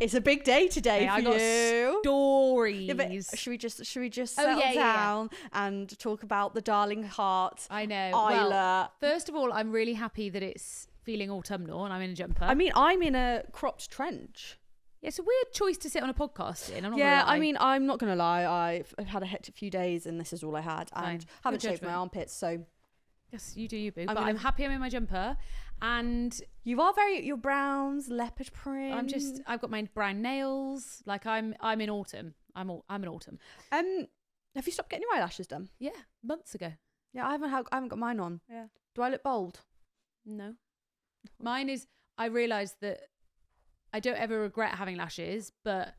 It's a big day today for I got you. Stories. Yeah, but should we just settle down and talk about the darling heart? I know. Isla. Well, first of all, I'm really happy that it's feeling autumnal and I'm in a jumper. I mean, I'm in a cropped trench. Yeah, it's a weird choice to sit on a podcast in. I'm not Yeah, gonna lie. I mean, I'm not gonna lie. I've had a hectic few days, and this is all I had, and Fine. haven't Good shaved my judgment. armpits. So Yes, you do you, boo. But gonna- I'm happy I'm in my jumper, and you are your browns, leopard print. I've got my brown nails. Like I'm in autumn. I'm in autumn. Have you stopped getting your eyelashes done? Yeah, months ago. Yeah, I haven't got mine on. Yeah. Do I look bold? No. Mine is, I realised that I don't ever regret having lashes, but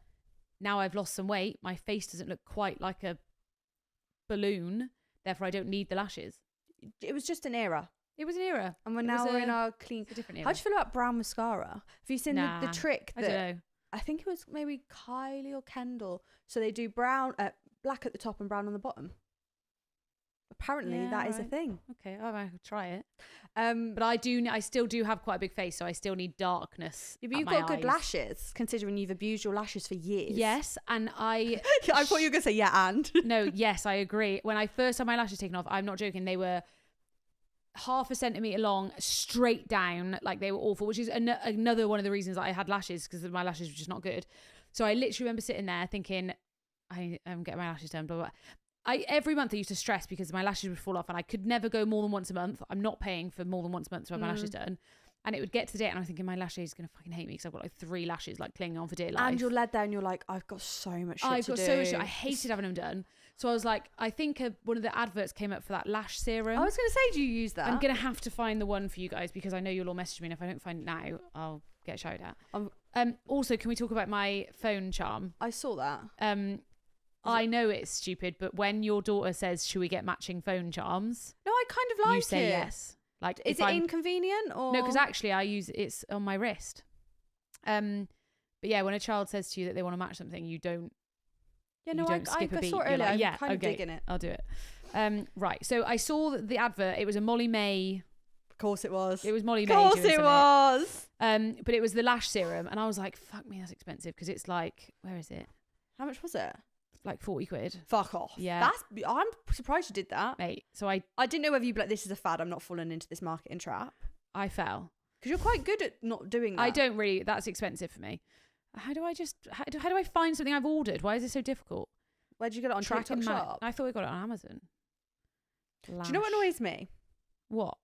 now I've lost some weight, my face doesn't look quite like a balloon, therefore I don't need the lashes. It was just an era. It was an era. And we're in our clean. It's a different era. How do you feel about brown mascara? Have you seen the trick I that don't know. I think it was maybe Kylie or Kendall? So they do black at the top and brown on the bottom. Apparently that is a thing. Okay, I might try it. But But I still do have quite a big face, so I still need darkness. you've got good lashes, considering you've abused your lashes for years. Yes, and I thought you were gonna say and. No, yes, I agree. When I first had my lashes taken off, I'm not joking, they were half a centimetre long, straight down, like they were awful, which is another one of the reasons that I had lashes, because my lashes were just not good. So I literally remember sitting there thinking, I'm getting my lashes done, blah, blah. Every month I used to stress because my lashes would fall off and I could never go more than once a month. I'm not paying for more than once a month to have my lashes done. And it would get to the day and I'm thinking my lashes are going to fucking hate me because I've got like 3 lashes like clinging on for dear life. And you're led there and you're like, I've got so much shit I've to got do. so much shit. I hated having them done. So I was like, I think one of the adverts came up for that lash serum. I was going to say, do you use that? I'm going to have to find the one for you guys because I know you'll all message me and if I don't find it now, I'll get shouted at. Also, can we talk about my phone charm? I saw that. I know it's stupid, but when your daughter says, should we get matching phone charms? No, I kind of like it. You say yes. Like, is it inconvenient or? No, because actually it's on my wrist. But yeah, when a child says to you that they want to match something, you don't. Yeah, no, you don't skip a beat. saw it You're earlier. like, yeah, I'm kind of digging it. I'll do it. Right. So I saw the advert. It was a Molly May. Of course it was. It was Molly May. Of course it was. But it was the lash serum, and I was like, "Fuck me, that's expensive." Because it's like, where is it? How much was it? Like 40 quid. Fuck off. Yeah. I'm surprised you did that. Mate, so I didn't know whether you'd be like, this is a fad, I'm not falling into this marketing trap. I fell. Because you're quite good at not doing that. I don't really, that's expensive for me. How do I find something I've ordered? Why is it so difficult? Where'd you get it on? TikTok Shop? I thought we got it on Amazon. Do you know what annoys me? What?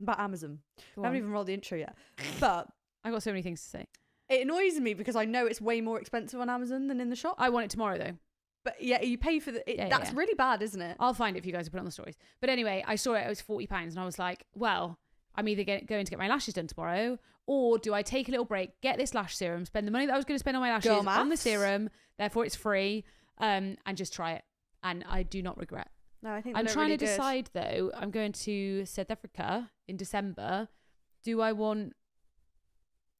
About Amazon. Go I haven't on. even rolled the intro yet. But I got so many things to say. it annoys me because I know it's way more expensive on Amazon than in the shop. I want it tomorrow though. But yeah, you pay for that's really bad, isn't it? I'll find it for you guys to put it on the stories. But anyway, I saw it was £40 and I was like, well, I'm either going to get my lashes done tomorrow, or do I take a little break, get this lash serum, spend the money that I was going to spend on my lashes on the serum, therefore it's free, and just try it. And I do not regret. No, I think I'm trying really to decide though. I'm going to South Africa in December.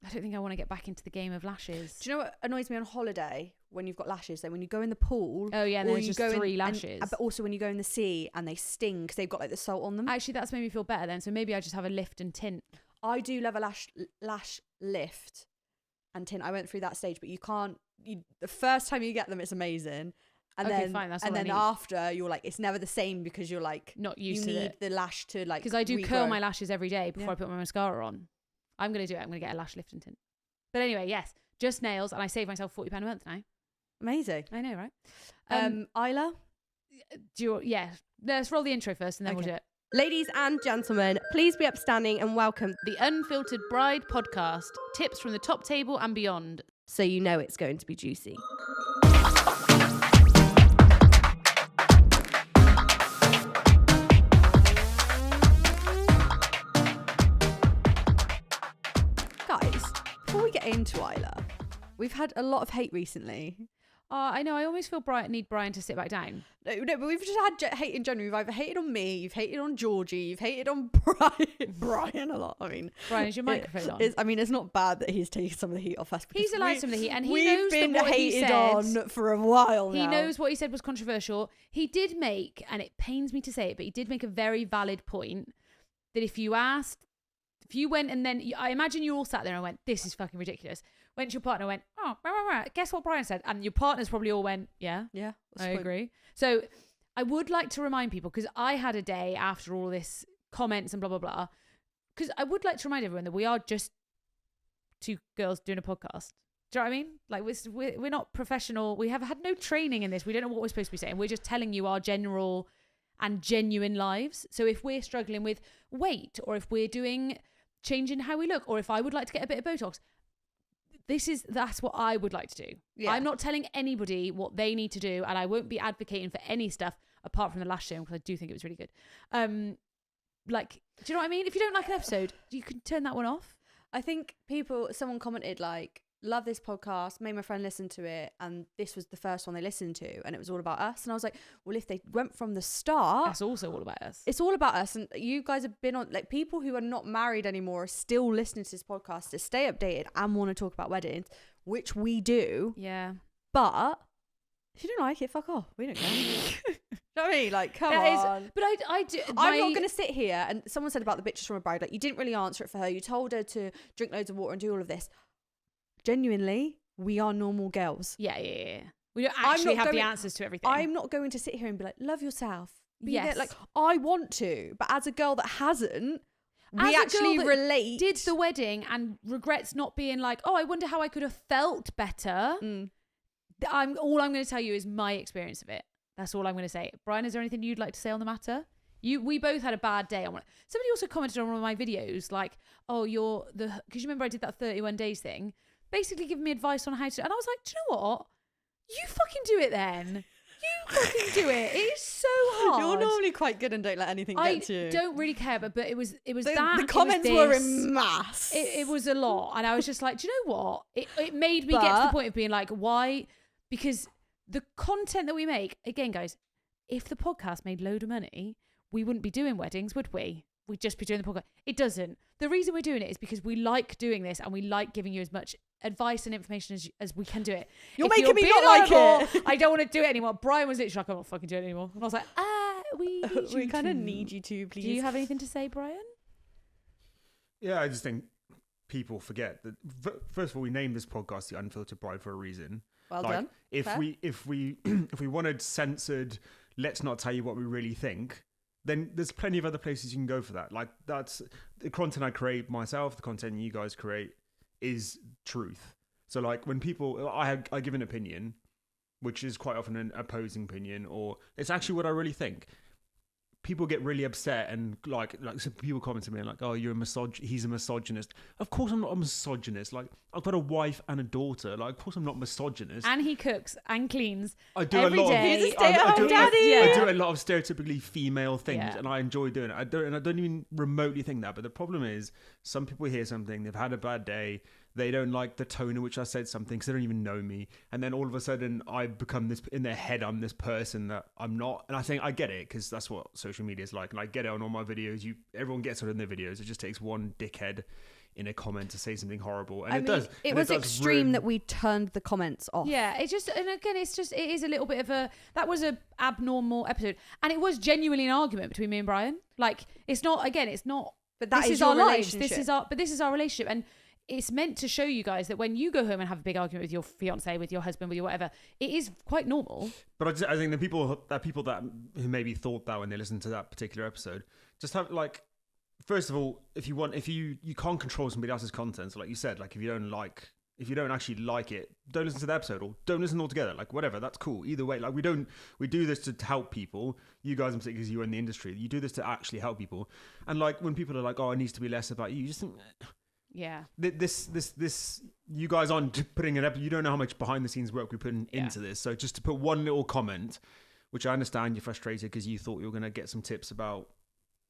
I don't think I want to get back into the game of lashes. Do you know what annoys me on holiday when you've got lashes? Then when you go in the pool. Oh yeah, and there's just 3 lashes. But also when you go in the sea and they sting because they've got like the salt on them. Actually, that's made me feel better then. So maybe I just have a lift and tint. I do love a lash lift and tint. I went through that stage, but you can't. The first time you get them, it's amazing. And okay, then, fine, that's and all I then need. after, you're like, it's never the same because you're like Not used to to need it. the lash to like. Because I do regrow. curl my lashes every day before Yeah. I put my mascara on. I'm going to do it. I'm going to get a lash lift and tint. But anyway, yes, just nails, and I save myself £40 a month now. Amazing. I know, right? Isla? Let's roll the intro first, and then we'll do it. Ladies and gentlemen, please be upstanding and welcome The Unfiltered Bride Podcast, tips from the top table and beyond. so you know it's going to be juicy. Guys, before we get into Isla, we've had a lot of hate recently. I know, I always feel need Brian to sit back down. No, but we've just had hate in general. You've either hated on me, you've hated on Georgie, you've hated on Brian a lot. I mean, Brian, is your microphone on? It's not bad that he's taking some of the heat off us. He's allowed some of the heat, and he we've knows been that what he hated said, on for a while now. He knows what he said was controversial. He did make, and it pains me to say it, but he did make a very valid point that if you went and then, I imagine you all sat there and went, this is fucking ridiculous. went to your partner and went, oh, rah, rah, rah, guess what Brian said? And your partners probably all went, yeah, I agree. So I would like to remind people, because I had a day after all this comments and blah, blah, blah, because I would like to remind everyone that we are just two girls doing a podcast. Do you know what I mean? Like, we're not professional. We have had no training in this. We don't know what we're supposed to be saying. We're just telling you our general and genuine lives. So if we're struggling with weight, or if we're changing how we look, or if I would like to get a bit of Botox, that's what I would like to do. Yeah. I'm not telling anybody what they need to do, and I won't be advocating for any stuff apart from the lash serum, because I do think it was really good. Like, do you know what I mean? If you don't like an episode, you can turn that one off. I think someone commented like, love this podcast, made my friend listen to it, and this was the first one they listened to, and it was all about us. And I was like, well, if they went from the start, that's also all about us. It's all about us. And you guys have been on, like, people who are not married anymore are still listening to this podcast to stay updated and want to talk about weddings, which we do. Yeah. But if you don't like it, fuck off. We don't care. You know what I mean? Like, come on. But I do. I'm not going to sit here, and someone said about the bitches from a bride, like, you didn't really answer it for her. You told her to drink loads of water and do all of this. Genuinely, we are normal girls. Yeah. We don't actually have the answers to everything. I'm not going to sit here and be like, love yourself. Yes. Like, I want to, but as a girl that hasn't, we actually relate. Did the wedding and regrets not being like, oh, I wonder how I could have felt better. All I'm going to tell you is my experience of it. That's all I'm going to say. Brian, is there anything you'd like to say on the matter? We both had a bad day. Somebody also commented on one of my videos, like, oh, because you remember I did that 31 days thing, basically giving me advice on how to, and I was like, do you know what? You fucking do it then. You fucking do it. It is so hard. You're normally quite good and don't let anything get to you. I don't really care, but it was the comments were in mass. It was a lot, and I was just like, do you know what? It made me get to the point of being like, why? Because the content that we make, again, guys, if the podcast made load of money, we wouldn't be doing weddings, would we? We'd just be doing the podcast. It doesn't. The reason we're doing it is because we like doing this, and we like giving you as much advice and information as we can do it. You're making me not like it. I don't want to do it anymore. Brian was literally like, I won't fucking do it anymore. And I was like, we kind of need you to, please. Do you have anything to say, Brian? Yeah, I just think people forget that. First of all, we named this podcast the Unfiltered Bride for a reason. Well done. If we wanted censored, let's not tell you what we really think, then there's plenty of other places you can go for that. Like, that's the content I create myself, the content you guys create is truth. So like, when people, I give an opinion, which is quite often an opposing opinion, or it's actually what I really think. People get really upset, and like some people comment to me like, "Oh, he's a misogynist." Of course, I'm not a misogynist. Like, I've got a wife and a daughter. Like, of course, I'm not misogynist. And he cooks and cleans. I do every a lot day. He's a stay-at-home daddy. I do a lot of stereotypically female things, Yeah. and I enjoy doing it. I don't even remotely think that. But the problem is, some people hear something, they've had a bad day. They don't like the tone in which I said something because they don't even know me. And then all of a sudden I become this, in their head, I'm this person that I'm not. And I think I get it, because that's what social media is like. And I get it on all my videos. Everyone gets it in their videos. It just takes one dickhead in a comment to say something horrible. And it was extreme that we turned the comments off. Yeah, it is a little bit of that was a abnormal episode. And it was genuinely an argument between me and Brian. Like, it's not. But this is our your lives. relationship. This is our relationship. And it's meant to show you guys that when you go home and have a big argument with your fiance, with your husband, with your whatever, it is quite normal. But I think the people that who maybe thought that when they listened to that particular episode, just have, like, first of all, if you can't control somebody else's content. So like you said, like, if you don't actually like it, don't listen to the episode, or don't listen altogether. Like, whatever, that's cool. Either way, like, we do this to help people. You guys in particular, because you're in the industry, you do this to actually help people. And like, when people are like, oh, it needs to be less about you just think, yeah, this you guys aren't putting it up. You don't know how much behind the scenes work we put into this. So just to put one little comment, which I understand you're frustrated because you thought you were going to get some tips about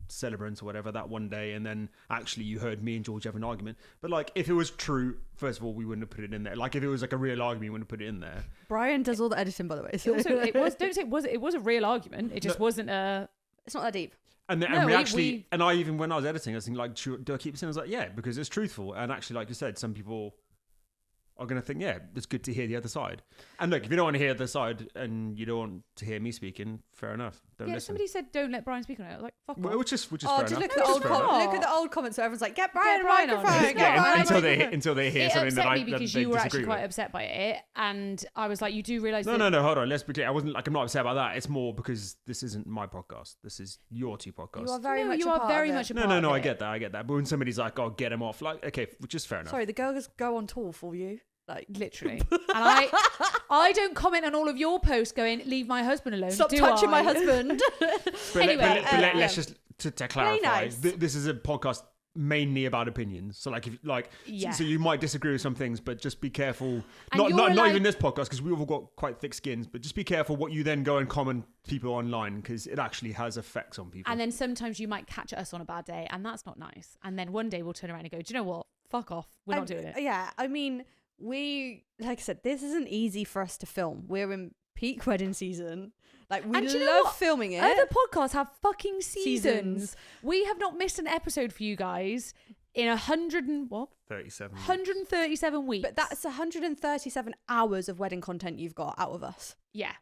celebrants or whatever that one day, and then actually you heard me and George have an argument. But like, if it was true, first of all, we wouldn't have put it in there. Like, if it was like a real argument, we wouldn't have put it in there. Brian does all the editing, by the way. So. It was a real argument. It just wasn't a. It's not that deep. And I even, when I was editing, I was thinking, like, do I keep this in? I was like, yeah, because it's truthful. And actually, like you said, some people are going to think, yeah, it's good to hear the other side. And look, if you don't want to hear the other side and you don't want to hear me speaking, fair enough. Don't listen. Somebody said don't let Brian speak on it. I was like, fuck off. Which is fair just enough. look at the old comments where everyone's like, get Brian a Brian on. microphone. Until they hear it something that upset I me because that you they were disagree actually with. quite upset by it, and I was like, you do realise No, hold on. Let's be clear. I wasn't like, I'm not upset about that. It's more because this isn't my podcast. This is your two podcasts. You are very much you a are part very of much it. a part of No, I it. get that. But when somebody's like, oh, get him off, like, okay, which is fair enough. Sorry, the girls go on tour for you. Like Literally. And I don't comment on all of your posts going, leave my husband alone. Stop touching my husband. Anyway, let's just to clarify. nice. This is a podcast mainly about opinions. So so you might disagree with some things, but just be careful. And Not even this podcast, because we've all got quite thick skins. But just be careful what you then go and comment people online, because it actually has effects on people. And then sometimes you might catch us on a bad day, and that's not nice. And then one day we'll turn around and go, do you know what? Fuck off. We're not doing it. Yeah, I mean, like I said, this isn't easy for us to film. We're in peak wedding season. Like, we And do you know love what? filming it. Other podcasts have fucking seasons. Seasons. We have not missed an episode for you guys in 37. 137 weeks. But that's 137 hours of wedding content you've got out of us. yeah.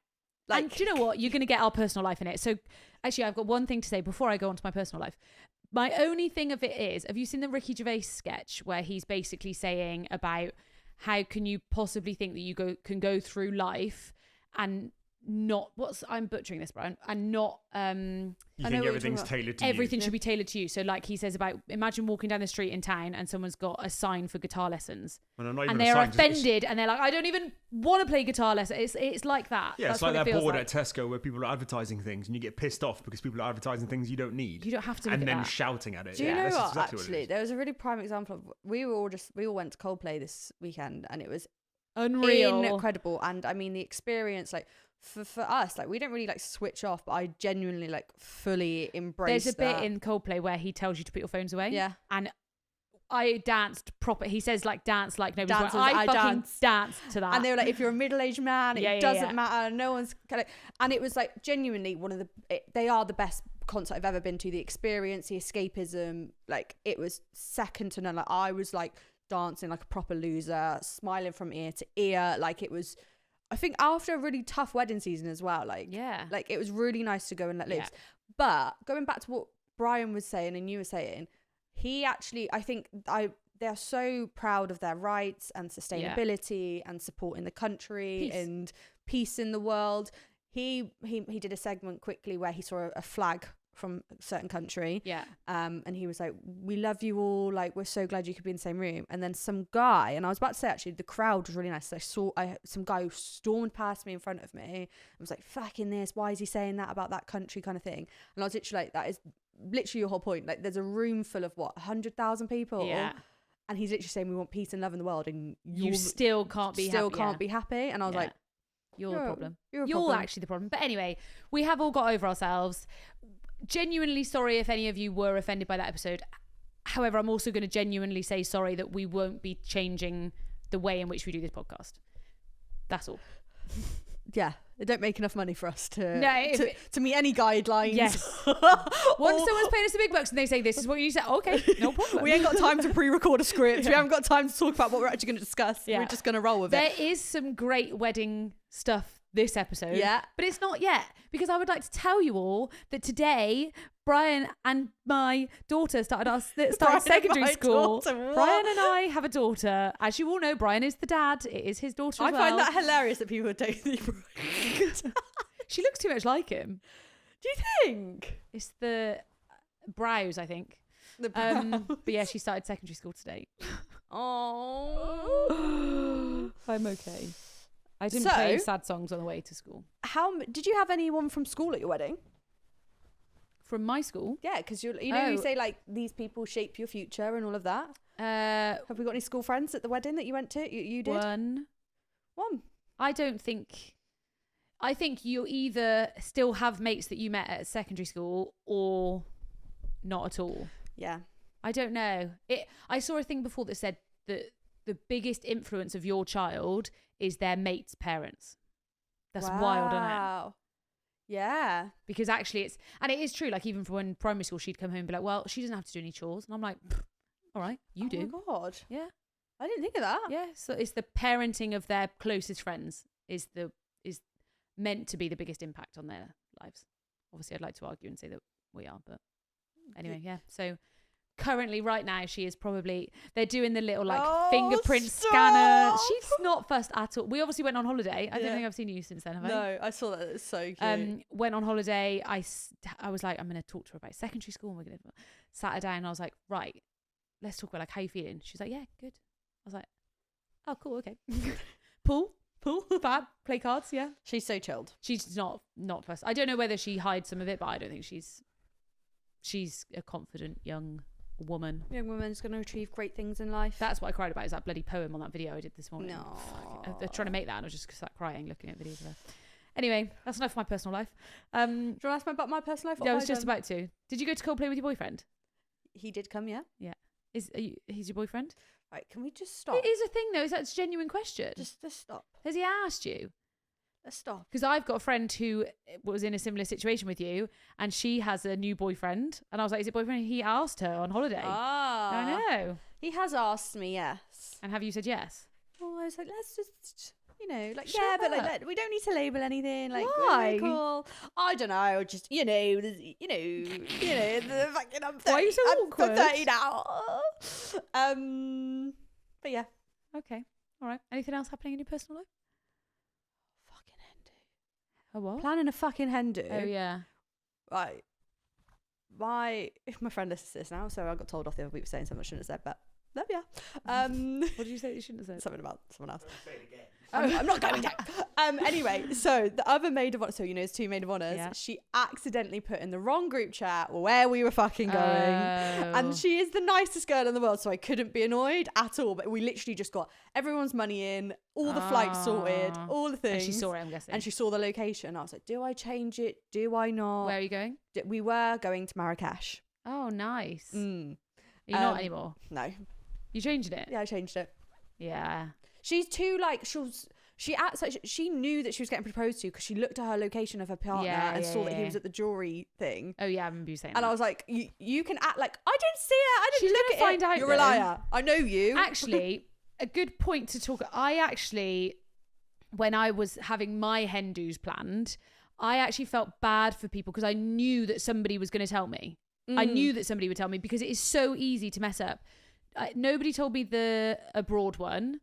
Like, And do you know what? You're going to get our personal life in it. So actually, I've got one thing to say before I go on to my personal life. My only thing of it is, have you seen the Ricky Gervais sketch where he's basically saying about how can you possibly think that you can go through life and not I'm butchering this, Brian, and not You I think know what everything's you're talking tailored to everything you. should be tailored to you. So like he says about, imagine walking down the street in town and someone's got a sign for guitar lessons And I'm not even and a they're scientist. offended and they're like, I don't even want to play guitar lessons. It's like that. Yeah, That's it's like what it that feels board like. at Tesco where people are advertising things and you get pissed off because people are advertising things you don't need. You don't have to look and at then that. shouting at it. do you know That's what? exactly what it Actually, is. there was a really prime example of we all went to Coldplay this weekend, and it was Unreal. incredible. And I mean, the experience, like for us, like we don't really like switch off, but I genuinely like fully embrace. There's a that. bit in Coldplay where he tells you to put your phones away. Yeah. And I danced proper. He says like dance like nobody's Dance watching. as I I fucking dance. danced to that. And they were like, if you're a middle-aged man, Yeah, it yeah, doesn't yeah. matter. No one's kind of, and it was like genuinely one of they are the best concert I've ever been to. The experience, the escapism, like it was second to none. Like I was like dancing like a proper loser, smiling from ear to ear. Like it was, I think after a really tough wedding season as well. Like Yeah. like it was really nice to go and let loose. Yeah. But going back to what Brian was saying and you were saying, he actually, I think they're so proud of their rights and sustainability and supporting the country Peace. and peace in the world. He did a segment quickly where he saw a flag from a certain country. Yeah. And he was like, we love you all. Like, we're so glad you could be in the same room. And then some guy, and I was about to say, actually, the crowd was really nice. I saw some guy who stormed past me in front of me and was like, fucking this. Why is he saying that about that country kind of thing? And I was literally like, that is literally your whole point. Like, there's a room full of 100,000 people. Yeah. And he's literally saying we want peace and love in the world, and You still can't be happy. And I was Yeah. like, You're the problem. You're You're actually the problem. But anyway, we have all got over ourselves. Genuinely sorry if any of you were offended by that episode. However, I'm also going to genuinely say sorry that we won't be changing the way in which we do this podcast. That's all. yeah, they don't make enough money for us to No, to meet any guidelines. Yes. Once someone's paying us the big bucks and they say this is what you say, okay, no problem. We ain't got time to pre-record a script. We haven't got time to talk about what we're actually going to discuss. Yeah. We're just going to roll with There it. is some great wedding stuff this episode. Yeah. But it's not yet, because I would like to tell you all that today Brian and my daughter started secondary school. Daughter, what? Brian and I have a daughter. As you all know, Brian is the dad. It is his daughter I as well. find that hilarious that people take the. She looks too much like him. Do you think? It's the brows, I think. The But yeah, she started secondary school today. Oh. I'm okay. I didn't So- play sad songs on the way to school. Did you have anyone from school at your wedding? From my school? Yeah, because you Oh. say like these people shape your future and all of that. Have we got any school friends at the wedding that you went to? You did? One. I think you either still have mates that you met at secondary school or not at all. Yeah. I don't know. I saw a thing before that said that the biggest influence of your child is their mates' parents. That's wild, isn't it? Yeah. Because actually it is true. Like even from when primary school, she'd come home and be like, well, she doesn't have to do any chores. And I'm like, all right, you do. Oh my God. Yeah. I didn't think of that. Yeah, so it's the parenting of their closest friends is meant to be the biggest impact on their lives. Obviously, I'd like to argue and say that we are, but anyway, yeah. So currently, right now, she is probably, they're doing the little fingerprint scanner. She's not fussed at all. We obviously went on holiday. I don't think I've seen you since then, have I? No, I saw that. It's so cute. Went on holiday. I was like, I'm going to talk to her about secondary school. And we're going to sat her down and I was like, right, let's talk about like how you feeling. She's like, yeah, good. I was like, oh, cool, okay. Pool, fab, play cards, yeah. She's so chilled. She's not fussed. I don't know whether she hides some of it, but I don't think she's a confident young woman. Young woman's going to achieve great things in life. That's what I cried about, is that bloody poem on that video I did this morning. No. They're trying to make that and I was just sat crying looking at videos of her. Anyway, that's enough of my personal life. Do you want to ask me about my personal life? Yeah, I was just about to. Did you go to Coldplay with your boyfriend? He did come, yeah. Yeah. He's your boyfriend? Right, can we just stop? It is a thing though. That's a genuine question. Just stop. Has he asked you? Let's stop. Because I've got a friend who was in a similar situation with you, and she has a new boyfriend. And I was like, "Is it boyfriend?" He asked her on holiday. Ah, I know. He has asked me, yes. And have you said yes? Oh, I was like, let's just, like, Shut yeah, but up. like, we don't need to label anything. Like, Why? we're cool. I don't know. Just, the fucking. I'm 30, Why are you so awkward? I'm 30 now. But yeah. Okay. All right. Anything else happening in your personal life? Fucking hen do. A what? Planning a fucking hen do. Oh yeah. Right. My friend listens to this now, so I got told off the other week for saying something I shouldn't have said, but love ya. What did you say? You shouldn't have said Something about someone else. Say it again. I'm not going to. Anyway, so the other maid of honor, so there's two maid of honors. Yeah. She accidentally put in the wrong group chat where we were fucking going, Oh. and she is the nicest girl in the world, so I couldn't be annoyed at all. But we literally just got everyone's money in, all the flights sorted, all the things. And she saw it, I'm guessing. And she saw the location. I was like, do I change it? Do I not? Where are you going? We were going to Marrakesh. Oh, nice. Are Mm. you not anymore? No. You changed it? Yeah, I changed it. Yeah. She's too like she acts like she knew that she was getting proposed to because she looked at her location of her partner and saw that he was at the jewelry thing. Oh yeah, I remember you saying And that. I was like, you can act like I didn't see it. I didn't She's look gonna at find it. out You're then. a liar. I know you. Actually, a good point to talk. When I was having my hen do's planned, I actually felt bad for people because I knew that somebody was going to tell me. I knew that somebody would tell me because it is so easy to mess up. Nobody told me the abroad one,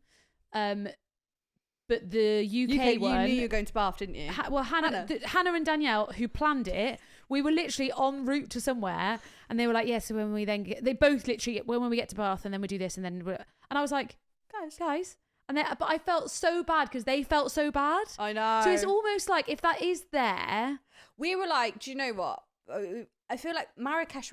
but the UK one. You knew you were going to Bath, didn't you? Hannah and Danielle, who planned it, we were literally en route to somewhere, and they were like, "Yeah, so when we then they both literally when we get to Bath, and then we do this, and then and I was like, guys, and but I felt so bad because they felt so bad. I know. So it's almost like if that is there, we were like, do you know what? I feel like Marrakesh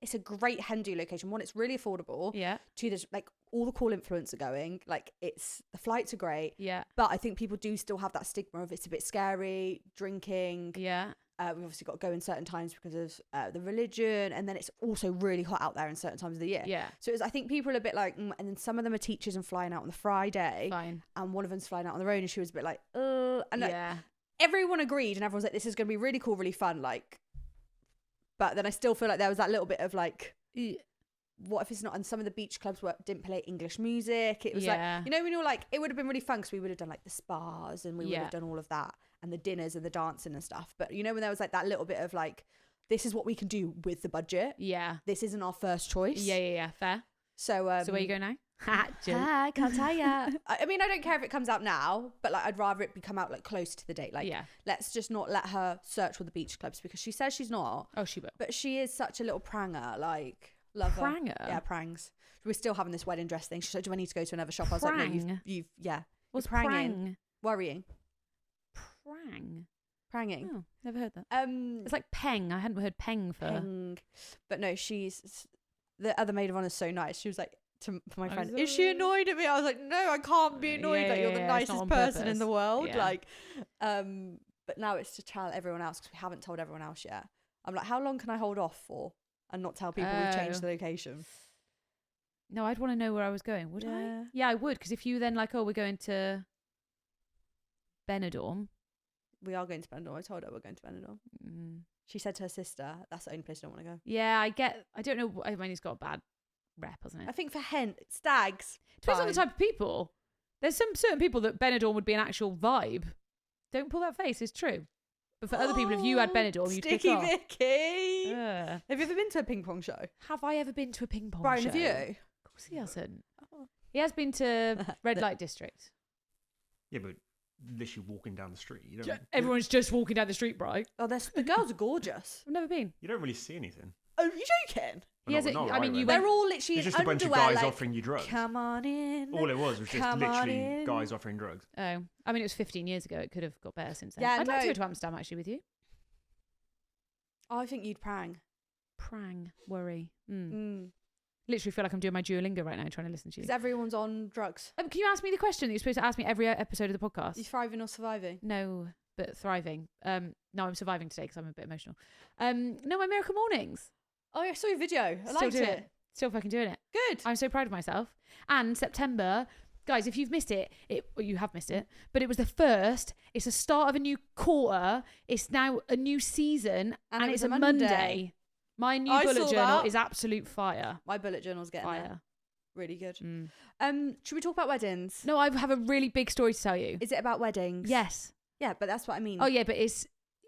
it's a great hen do location. One, it's really affordable. yeah, Two, there's like all the cool influencers are going. Like the flights are great. yeah, But I think people do still have that stigma of it's a bit scary, drinking. yeah, We've obviously got to go in certain times because of the religion. And then it's also really hot out there in certain times of the year. yeah. So I think people are a bit like, and then some of them are teachers and flying out on the Friday. Fine. And one of them's flying out on their own. And she was a bit like, and like, Yeah. everyone agreed. And everyone's like, this is going to be really cool, really fun. Like, but then I still feel like there was that little bit of like, what if it's not? And some of the beach clubs didn't play English music. It was Yeah. like, when you're like, it would have been really fun because we would have done like the spas and we would have done all of that and the dinners and the dancing and stuff. But when there was like that little bit of like, this is what we can do with the budget. Yeah. This isn't our first choice. Yeah. Fair. So, So where you go now? Hi, can't tell ya. I mean, I don't care if it comes out now, but like, I'd rather it come out like close to the date. Like, Yeah. let's just not let her search all the beach clubs because she says she's not, Oh, she will. but she is such a little pranger. Like, love her. Pranger? Yeah, prangs. We're still having this wedding dress thing. She's like, do I need to go to another shop? I was like, no, Prang? yeah. What's You're pranging. prang? Worrying. Pranging. Pranging. Oh, never heard that. It's like peng. I hadn't heard peng for. Peng. But no, the other maid of honor is so nice. She was like, to my friend, was is she annoyed at me? I was like, no, I can't be annoyed. Yeah, like, you're the yeah, it's not nicest on person in purpose. the world. Yeah. Like, but now it's to tell everyone else because we haven't told everyone else yet. I'm like, how long can I hold off for and not tell people we've changed the location? No, I'd want to know where I was going, would I? Yeah. Yeah, I would. Because if you then like, oh, we're going to Benidorm. We are going to Benidorm. I told her we're going to Benidorm. She said to her sister, that's the only place I don't want to go. Yeah, I don't know. I mean, he's got a bad rep, hasn't I it? think for stags. Depends on the fine. type of people. There's some certain people that Benidorm would be an actual vibe. Don't pull that face, it's true. But for other people, if you had Benidorm, you'd kick Sticky off. Vicky. Ugh. Have you ever been to a ping pong show? Have I ever been to a ping pong Brian, show? have you? Of course he hasn't. He has been to Red Light District. Yeah, but literally walking down the street, you don't. Everyone's just walking down the street, bro. Oh, the girls are gorgeous. I've never been. You don't really see anything. Oh, you joking? He has Not I mean, right you then. They're all literally It's in just a bunch of underwear, guys like, offering you drugs. come on in. All it was just Come on literally in. guys offering drugs. Oh, I mean, it was 15 years ago. It could have got better since then. Yeah, I'd like to no. go to Amsterdam actually with you. I think you'd prang. Prang, worry. Mm. Literally feel like I'm doing my Duolingo right now, trying to listen to you. Because everyone's on drugs. Can you ask me the question that you're supposed to ask me every episode of the podcast? You thriving or surviving? No, but thriving. No, I'm surviving today because I'm a bit emotional. No, my Miracle Mornings. Oh, I saw your video. I Still liked doing it. Still fucking doing it. Good. I'm so proud of myself. And September, guys, if you've missed it, well, you have missed it, but it was the first. It's the start of a new quarter. It's now a new season, And and it it's was a a Monday. Monday. My new I bullet saw journal that. is absolute fire. My bullet journal's getting there. Fire. Really good. Mm. Should we talk about weddings? No, I have a really big story to tell you. Is it about weddings? Yes. Yeah, but that's what I mean. Oh yeah, but you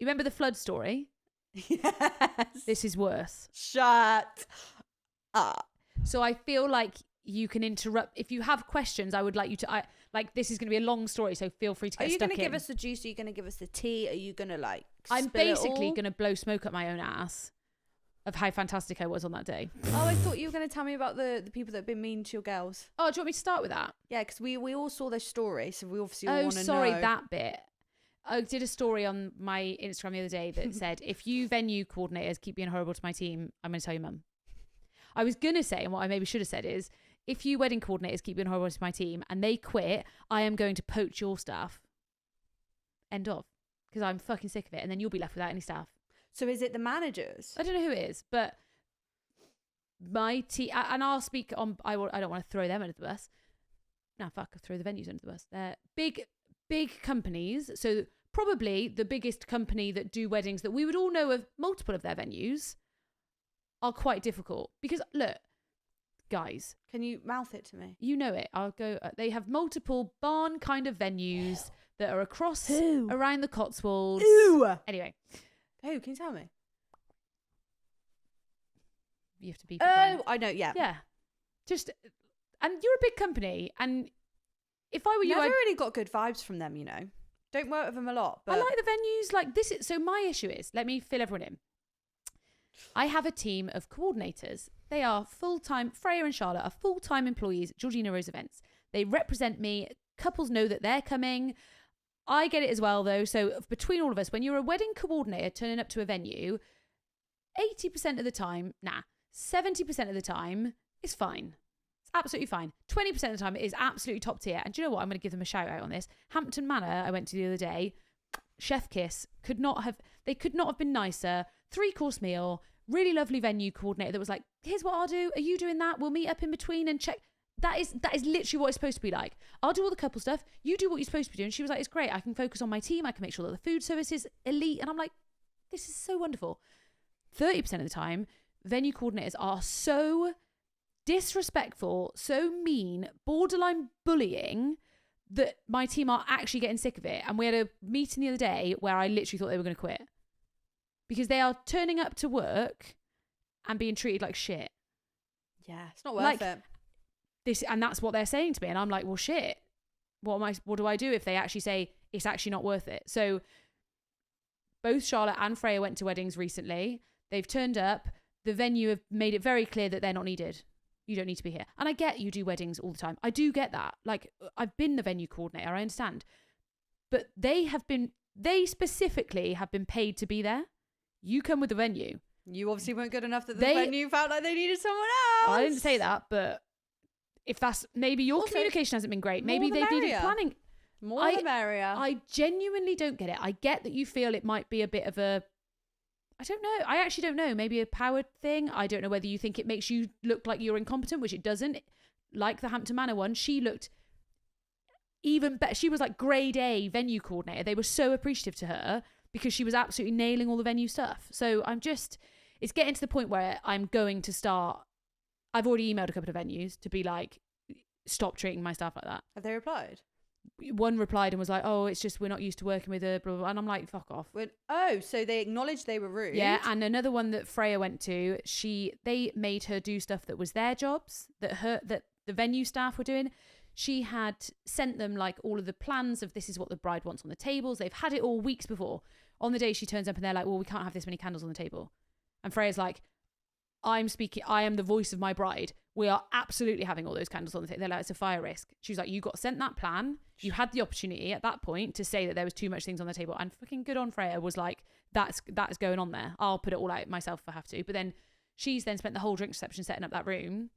remember the flood story? Yes. This is worse. Shut up. So I feel like you can interrupt if you have questions. I would like you to. This is going to be a long story, so feel free to get Are you stuck going to in. give us the juice? Are you going to give us the tea? Are you going to I'm spill it basically all? going to blow smoke up my own ass of how fantastic I was on that day. Oh, I thought you were going to tell me about the people that have been mean to your girls. Oh, do you want me to start with that? Yeah, because we all saw their story, so we obviously all Oh, want to know. sorry, that bit. I did a story on my Instagram the other day that said, if you venue coordinators keep being horrible to my team, I'm going to tell your mum. I was going to say, and what I maybe should have said is, if you wedding coordinators keep being horrible to my team and they quit, I am going to poach your staff. End of. Because I'm fucking sick of it. And then you'll be left without any staff. So is it the managers? I don't know who it is, but my team, and I'll speak on, I don't want to throw them under the bus. No, fuck, I'll throw the venues under the bus. They're big companies. So probably the biggest company that do weddings that we would all know of, multiple of their venues, are quite difficult. Because look, guys, Can you mouth it to me? you know it. I'll go. They have multiple barn kind of venues that are across Who? around the Cotswolds. Who? Anyway, Who? Can you tell me? you have to be. Oh, I know. Yeah. Yeah. Just, and you're a big company, and if I were you, Never I'd, really got good vibes from them. Don't work with them a lot, but I like the venues. Like this is, so my issue is, let me fill everyone in. I have a team of coordinators. They are full-time, Freya and Charlotte are full-time employees at Georgina Rose Events. They represent me. Couples know that they're coming. I get it as well, though. So between all of us, when you're a wedding coordinator turning up to a venue, 80% of the time, 70% of the time, it's fine. It's absolutely fine. 20% of the time, it is absolutely top tier. And do you know what? I'm going to give them a shout out on this. Hampton Manor, I went to the other day, chef kiss, could not have been nicer. 3-course meal, really lovely venue coordinator that was like, here's what I'll do. Are you doing that? We'll meet up in between and check. That is literally what it's supposed to be like. I'll do all the couple stuff. You do what you're supposed to be doing. She was like, it's great. I can focus on my team. I can make sure that the food service is elite. And I'm like, this is so wonderful. 30% of the time, venue coordinators are so disrespectful, so mean, borderline bullying that my team are actually getting sick of it. And we had a meeting the other day where I literally thought they were going to quit because they are turning up to work and being treated like shit. yeah, it's not worth it. And that's what they're saying to me. And I'm like, well, shit, what do I do if they actually say it's actually not worth it? So both Charlotte and Freya went to weddings recently. They've turned up. The venue have made it very clear that they're not needed. You don't need to be here. And I get you do weddings all the time. I do get that. Like, I've been the venue coordinator. I understand. But they specifically have been paid to be there. You come with the venue. You obviously weren't good enough that the venue felt like they needed someone else. I didn't say that, but if that's, maybe your Also, communication hasn't been great. more Maybe the they needed merrier. planning. More the merrier. I genuinely don't get it. I get that you feel it might be a bit of a, I don't know. I actually don't know. Maybe a power thing. I don't know whether you think it makes you look like you're incompetent, which it doesn't. Like the Hampton Manor one, she looked even better. She was like grade A venue coordinator. They were so appreciative to her because she was absolutely nailing all the venue stuff. So it's getting to the point where I'm going to start I've already emailed a couple of venues to be like, stop treating my staff like that. Have they replied? One replied and was like, oh, it's just we're not used to working with her, blah, blah, blah. And I'm like, fuck off. So they acknowledged they were rude. Yeah, and another one that Freya went to, they made her do stuff that was their jobs, that the venue staff were doing. She had sent them like all of the plans of this is what the bride wants on the tables. They've had it all weeks before. On the day she turns up and they're like, well, we can't have this many candles on the table. And Freya's like, I am the voice of my bride. We are absolutely having all those candles on the table. They're like, it's a fire risk. She was like, you got sent that plan. You had the opportunity at that point to say that there was too much things on the table. And fucking good on Freya was like, that's going on there. I'll put it all out myself if I have to. But then she's then spent the whole drink reception setting up that room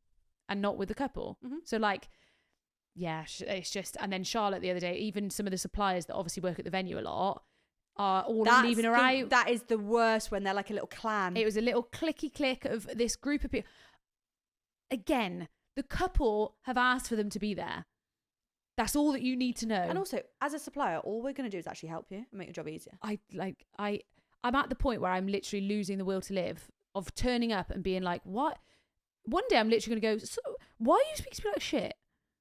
and not with the couple. Mm-hmm. So like, yeah, it's just, and then Charlotte the other day, even some of the suppliers that obviously work at the venue a lot are all leaving her out. That is the worst when they're like a little clan. It was a little clicky click of this group of people. Again, the couple have asked for them to be there. That's all that you need to know. And also, as a supplier, all we're going to do is actually help you and make your job easier. I'm at the point where I'm literally losing the will to live of turning up and being like, what? One day I'm literally going to go, so why are you speaking to me like shit?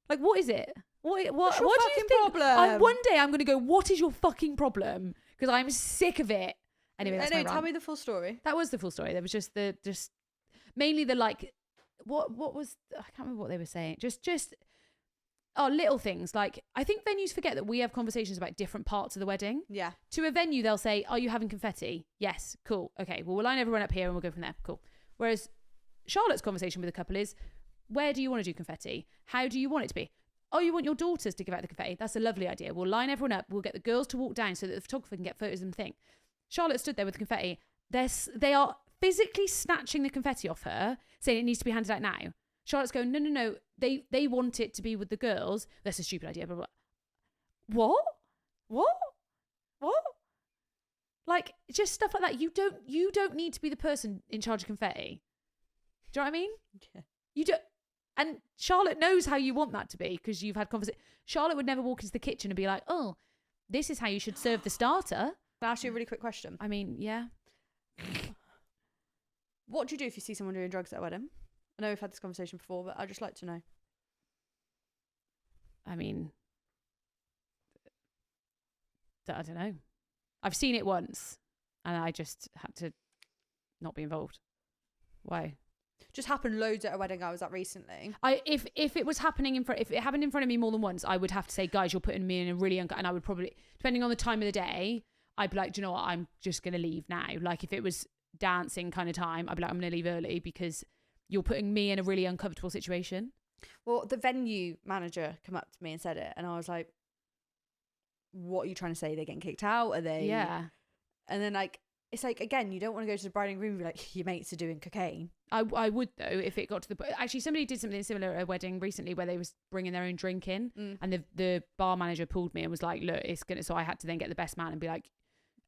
Like, what is it? What do you think? Problem? One day I'm going to go, what is your fucking problem? Because I'm sick of it. Anyway, that's my rant. Tell me the full story. That was the full story. There was just mainly the like, what was, I can't remember what they were saying. Just little things. Like, I think venues forget that we have conversations about different parts of the wedding. Yeah. To a venue, they'll say, are you having confetti? Yes. Cool. Okay. Well, we'll line everyone up here and we'll go from there. Cool. Whereas Charlotte's conversation with a couple is, where do you want to do confetti? How do you want it to be? Oh, you want your daughters to give out the confetti? That's a lovely idea. We'll line everyone up. We'll get the girls to walk down so that the photographer can get photos of them thing. Charlotte stood there with the confetti. They are physically snatching the confetti off her, saying it needs to be handed out now. Charlotte's going, no. They want it to be with the girls. That's a stupid idea. Blah, blah. What? Like, just stuff like that. You don't need to be the person in charge of confetti. Do you know what I mean? Yeah. You don't. And Charlotte knows how you want that to be because you've had conversation. Charlotte would never walk into the kitchen and be like, oh, this is how you should serve the starter. Can I ask you a really quick question? I mean, yeah. What do you do if you see someone doing drugs at a wedding? I know we've had this conversation before, but I'd just like to know. I mean, I don't know. I've seen it once and I just had to not be involved. Why? Just happened loads at a wedding I was at recently. If it was happening if it happened in front of me more than once, I would have to say, guys, you're putting me in a really and I would probably, depending on the time of the day, I'd be like, do you know what? I'm just going to leave now. Like if it was dancing kind of time, I'd be like, I'm going to leave early because you're putting me in a really uncomfortable situation. Well, the venue manager come up to me and said it, and I was like, what are you trying to say? They're getting kicked out? Are they? Yeah. And then like, it's like, again, you don't want to go to the bride and groom and be like, your mates are doing cocaine. I would though, if it got to the... Actually, somebody did something similar at a wedding recently where they was bringing their own drink in and the bar manager pulled me and was like, look, it's going to... So I had to then get the best man and be like,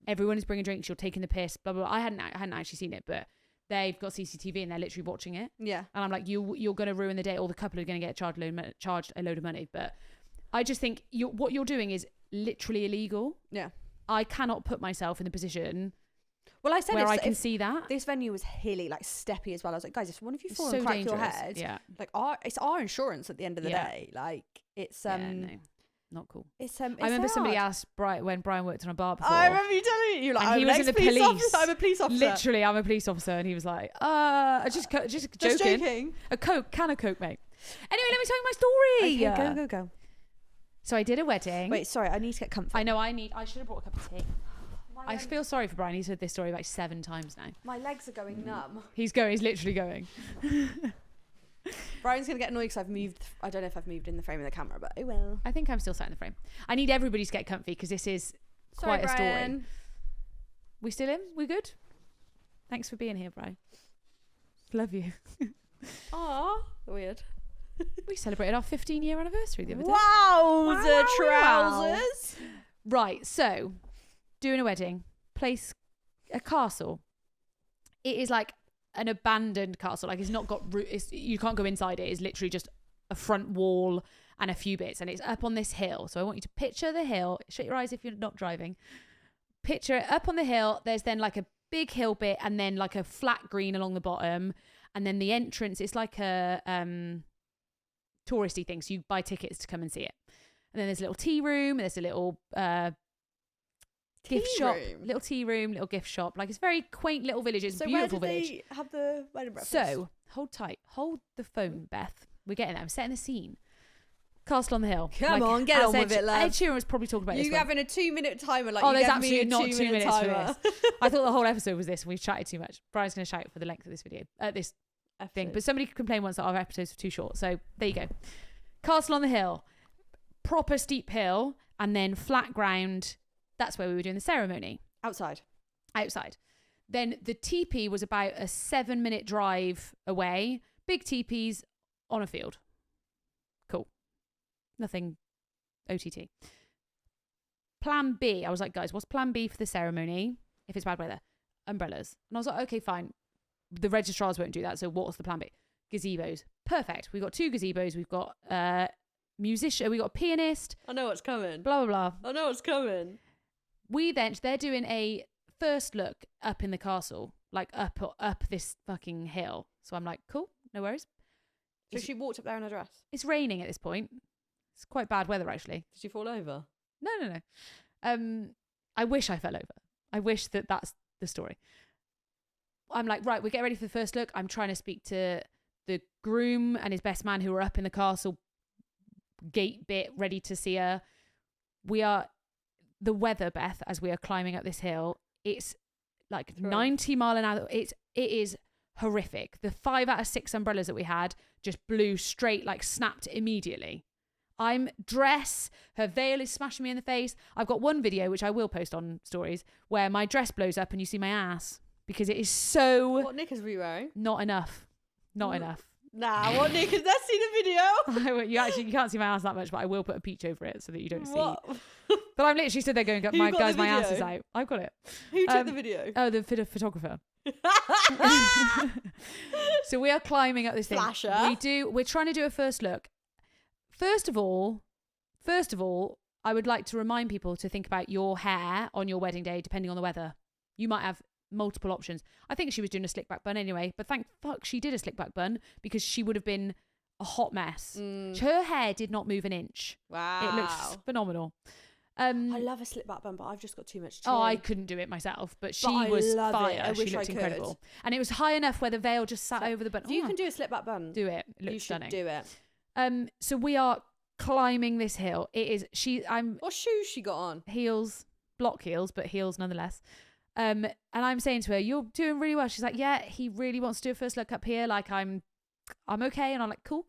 everyone is bringing drinks, you're taking the piss, blah, blah, blah. I hadn't actually seen it, but they've got CCTV and they're literally watching it. Yeah. And I'm like, you're going to ruin the day, or the couple are going to get charged a load of money. But I just think what you're doing is literally illegal. Yeah. I cannot put myself in the position... Well, I said where I can see that this venue was hilly, like steppy as well. I was like, guys, if one of you fall so and crack dangerous. your head, yeah, like it's our insurance at the end of the day. Like it's no, not cool. It's I remember somebody asked when Brian worked on a bar before. I remember you telling me, you're like, and he was in the police. I'm a police officer. Literally, I'm a police officer, and he was like, just joking. A can of coke, mate. Anyway, let me tell you my story. Okay, go. So I did a wedding. Wait, sorry, I need to get comfy. I know. I should have brought a cup of tea. I feel sorry for Brian. He's heard this story like 7 times now. My legs are going numb. He's literally going. Brian's going to get annoyed because I've moved. I don't know if I've moved in the frame of the camera, but oh well. I think I'm still sat in the frame. I need everybody to get comfy because this is quite a story. We still in? We good? Thanks for being here, Brian. Love you. Aw. Weird. We celebrated our 15-year anniversary the other day. Wow, the trousers. Right, so... doing a wedding, a castle. It is like an abandoned castle. Like it's not got you can't go inside it. It's literally just a front wall and a few bits, and it's up on this hill. So I want you to picture the hill. Shut your eyes if you're not driving. Picture it up on the hill. There's then like a big hill bit and then like a flat green along the bottom. And then the entrance, it's like a touristy thing. So you buy tickets to come and see it. And then there's a little tea room. There's a little gift shop. Little tea room, little gift shop. Like, it's very quaint little village. It's a beautiful village. So where did they have the wedding breakfast? So, hold tight. Hold the phone, Beth. We're getting there. I'm setting the scene. Castle on the Hill. Come on, get on with it, love. Ed Sheeran was probably talking about this. You having a 2-minute timer? Like, oh, you there's gave me absolutely a not 2 minutes for timer. this. I thought the whole episode was this, and we've chatted too much. Brian's going to shout for the length of this video, this thing. But somebody complained once that our episodes were too short. So there you go. Castle on the Hill, proper steep hill, and then flat ground. That's where we were doing the ceremony. Outside. Then the teepee was about a 7-minute drive away. Big teepees on a field. Cool. Nothing OTT. Plan B. I was like, guys, what's plan B for the ceremony if it's bad weather? Umbrellas. And I was like, okay, fine. The registrars won't do that. So what's the plan B? Gazebos. Perfect. We've got 2 gazebos. We've got musician. We got a pianist. I know what's coming. Blah, blah, blah. I know what's coming. They're doing a first look up in the castle, like up this fucking hill. So I'm like, cool, no worries. So she walked up there in her dress? It's raining at this point. It's quite bad weather, actually. Did she fall over? No. I wish I fell over. I wish that's the story. I'm like, right, we get ready for the first look. I'm trying to speak to the groom and his best man who are up in the castle gate bit, ready to see her. The weather, Beth, as we are climbing up this hill, it's like 90 mile an hour. It is horrific. The 5 out of 6 umbrellas that we had just blew straight, like snapped immediately. I'm dress, her veil is smashing me in the face. I've got one video, which I will post on stories, where my dress blows up and you see my ass because it is so... What knickers were you wearing? Not enough. Nah, what knickers? Let's see the video. You can't see my ass that much, but I will put a peach over it so that you don't What? see. But I'm literally stood there going, my guys, my ass is out. I've got it. Who took the video? Oh, the photographer. So we are climbing up this thing. Flasher. We're trying to do a first look. First of all, I would like to remind people to think about your hair on your wedding day, depending on the weather. You might have multiple options. I think she was doing a slick back bun anyway, but thank fuck she did a slick back bun because she would have been a hot mess. Her hair did not move an inch. Wow. It looks phenomenal. I love a slip back bun, but I've just got too much chin. Oh, I couldn't do it myself, but she was fire. She looked incredible. And it was high enough where the veil just sat over the bun. If you can do a slip back bun, do it. It looks you should stunning. do it. So we are climbing this hill. What shoes she got on? Heels, block heels, but heels nonetheless. And I'm saying to her, you're doing really well. She's like, yeah, he really wants to do a first look up here. Like I'm okay. And I'm like, cool.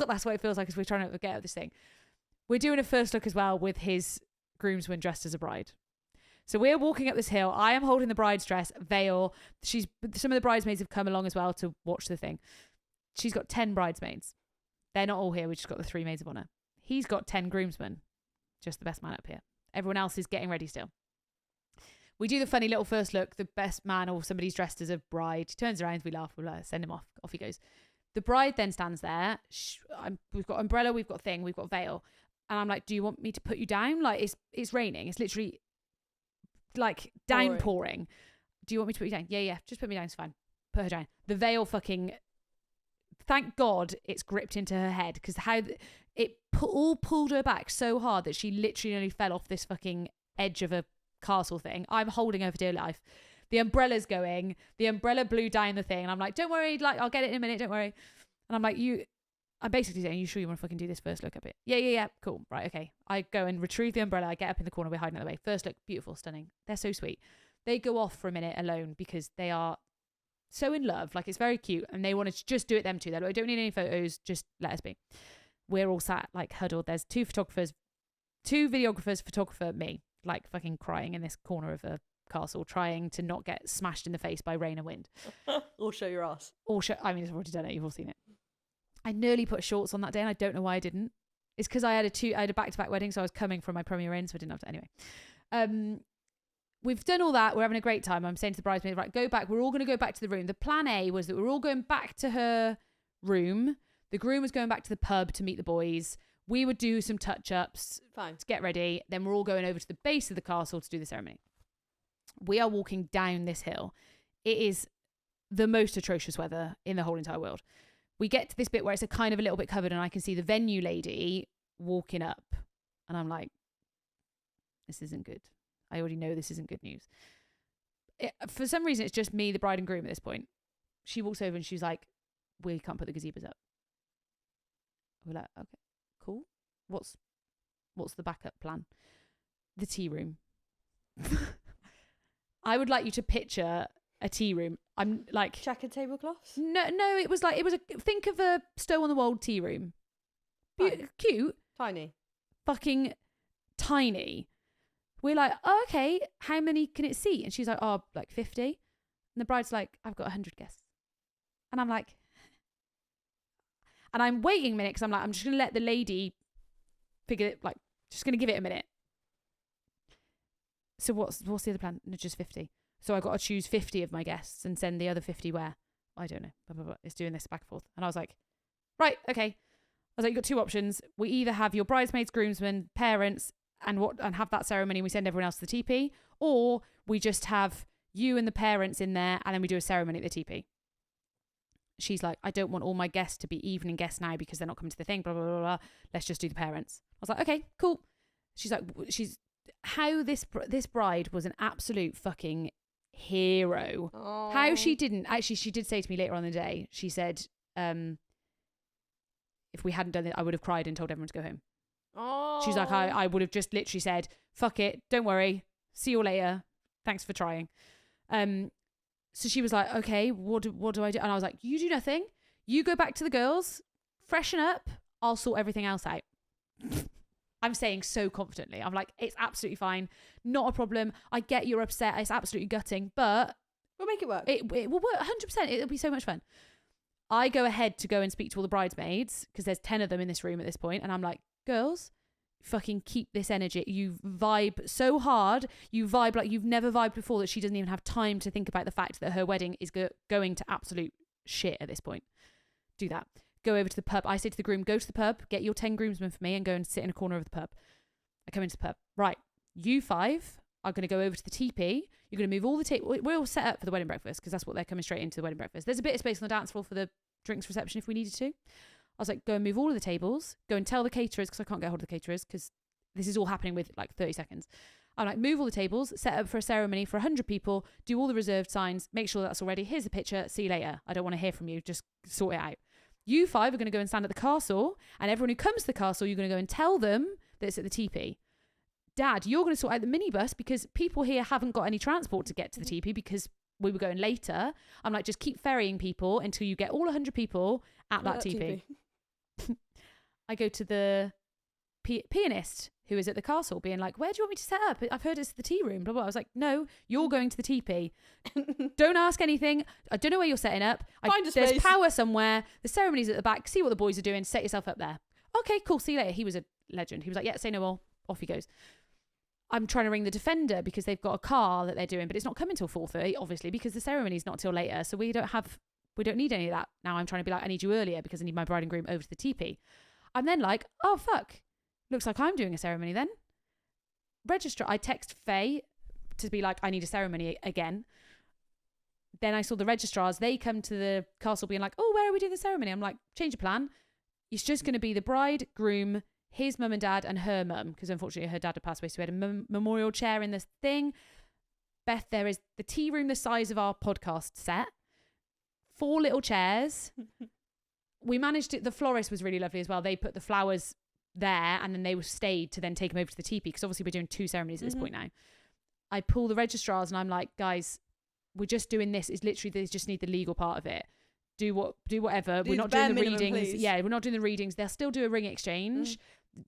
That's what it feels like as we're trying to get at this thing. We're doing a first look as well with his groomsman dressed as a bride. So we're walking up this hill. I am holding the bride's dress, veil. Some of the bridesmaids have come along as well to watch the thing. She's got 10 bridesmaids. They're not all here. We just got the 3 maids of honor. He's got 10 groomsmen. Just the best man up here. Everyone else is getting ready still. We do the funny little first look. The best man or somebody's dressed as a bride. He turns around. We laugh. We'll send him off. Off he goes. The bride then stands there. We've got umbrella. We've got thing. We've got veil. And I'm like, do you want me to put you down? Like, it's raining. It's literally like downpouring. Do you want me to put you down? Yeah. Just put me down. It's fine. Put her down. The veil fucking... Thank God it's gripped into her head because how it all pulled her back so hard that she literally nearly fell off this fucking edge of a castle thing. I'm holding her for dear life. The umbrella's going. The umbrella blew down the thing. And I'm like, don't worry. Like, I'll get it in a minute. Don't worry. And I'm like, I'm basically saying, you sure you want to fucking do this first look up it? Yeah. Cool. Right. Okay. I go and retrieve the umbrella. I get up in the corner. We're hiding out of the way. First look. Beautiful. Stunning. They're so sweet. They go off for a minute alone because they are so in love. Like, it's very cute. And they want to just do it them two. They're like, I don't need any photos. Just let us be. We're all sat like huddled. There's 2 photographers, 2 videographers, photographer, me, like fucking crying in this corner of a castle, trying to not get smashed in the face by rain and wind. Or show your ass. I mean, I've already done it. You've all seen it. I nearly put shorts on that day and I don't know why I didn't. It's because I had a back-to-back wedding, so I was coming from my premier inn, so I didn't have to anyway. We've done all that. We're having a great time. I'm saying to the bridesmaids, right, go back. We're all going to go back to the room. The plan A was that we're all going back to her room. The groom was going back to the pub to meet the boys. We would do some touch-ups to get ready. Then we're all going over to the base of the castle to do the ceremony. We are walking down this hill. It is the most atrocious weather in the whole entire world. We get to this bit where it's a kind of a little bit covered and I can see the venue lady walking up and I'm like, this isn't good. I already know this isn't good news. For some reason, it's just me, the bride and groom at this point. She walks over and she's like, we can't put the gazebos up. We're like, okay, cool. What's the backup plan? The tea room. I would like you to picture a tea room. I'm like Checkered tablecloths? No, it was think of a Stow on the Wold tea room. Cute. Tiny. Fucking tiny. We're like, oh, okay, how many can it seat? And she's like, oh, like 50. And the bride's like, I've got 100 guests. And I'm like, and I'm waiting a minute because I'm like, I'm just going to let the lady figure it, like, just going to give it a minute. So what's the other plan? No, just 50. So I got to choose 50 of my guests and send the other 50 where? I don't know. Blah, blah, blah. It's doing this back and forth. And I was like, right, okay. I was like, you've got two options. We either have your bridesmaids, groomsmen, parents, and have that ceremony and we send everyone else to the teepee, or we just have you and the parents in there and then we do a ceremony at the teepee. She's like, I don't want all my guests to be evening guests now because they're not coming to the thing, blah, blah, blah, blah. Let's just do the parents. I was like, okay, cool. She's like, how this bride was an absolute fucking hero. Aww. How she didn't, actually, she did say to me later on in the day, she said, if we hadn't done it, I would have cried and told everyone to go home. Oh. She's like, I would have just literally said, fuck it, don't worry, see you later, thanks for trying. So she was like, okay, what do I do? And I was like, you do nothing, you go back to the girls, freshen up, I'll sort everything else out. I'm saying so confidently, I'm like, it's absolutely fine, not a problem, I get you're upset, it's absolutely gutting, but we'll make it work. It will work 100%. It'll be so much fun. I go ahead to go and speak to all the bridesmaids because there's 10 of them in this room at this point, and I'm like, girls, fucking keep this energy. You vibe so hard. You vibe like you've never vibed before, that she doesn't even have time to think about the fact that her wedding is going to absolute shit at this point. Do that. Go over to the pub. I say to the groom, go to the pub, get your 10 groomsmen for me and go and sit in a corner of the pub. I come into the pub. Right. You 5 are going to go over to the teepee. You're going to move all the table. We're all set up for the wedding breakfast because that's what they're coming straight into, the wedding breakfast. There's a bit of space on the dance floor for the drinks reception if we needed to. I was like, go and move all of the tables, go and tell the caterers, because I can't get hold of the caterers because this is all happening with like 30 seconds. I'm like, move all the tables, set up for a ceremony for 100 people, do all the reserved signs, make sure that's all ready. Here's the picture, see you later. I don't want to hear from you, just sort it out. You 5 are going to go and stand at the castle, and everyone who comes to the castle, you're going to go and tell them that it's at the teepee. Dad, you're going to sort out the minibus because people here haven't got any transport to get to the teepee because we were going later. I'm like, just keep ferrying people until you get all 100 people at that teepee. I go to the pianist who is at the castle being like, where do you want me to set up? I've heard it's the tea room, blah, blah. I was like, no, you're going to the teepee. Don't ask anything. I don't know where you're setting up. There's power somewhere. The ceremony's at the back. See what the boys are doing. Set yourself up there. Okay, cool. See you later. He was a legend. He was like, yeah, say no more. Off he goes. I'm trying to ring the Defender because they've got a car that they're doing, but it's not coming till 4:30, obviously, because the ceremony's not till later. So we don't need any of that. Now I'm trying to be like, I need you earlier because I need my bride and groom over to the teepee. I'm then like, oh, fuck. Looks like I'm doing a ceremony then. Registrar. I text Faye to be like, I need a ceremony again. Then I saw the registrars. They come to the castle being like, oh, where are we doing the ceremony? I'm like, change of plan. It's just going to be the bride, groom, his mum and dad, and her mum, because unfortunately her dad had passed away, so we had a memorial chair in this thing. Beth, there is the tea room the size of our podcast set. 4 little chairs. We managed it. The florist was really lovely as well. They put the flowers there and then they were stayed to then take them over to the teepee because obviously we're doing 2 ceremonies at this point now. I pull the registrars and I'm like, guys, we're just doing this. It's literally, they just need the legal part of it. Do whatever. We're not doing the readings. Please. Yeah, we're not doing the readings. They'll still do a ring exchange.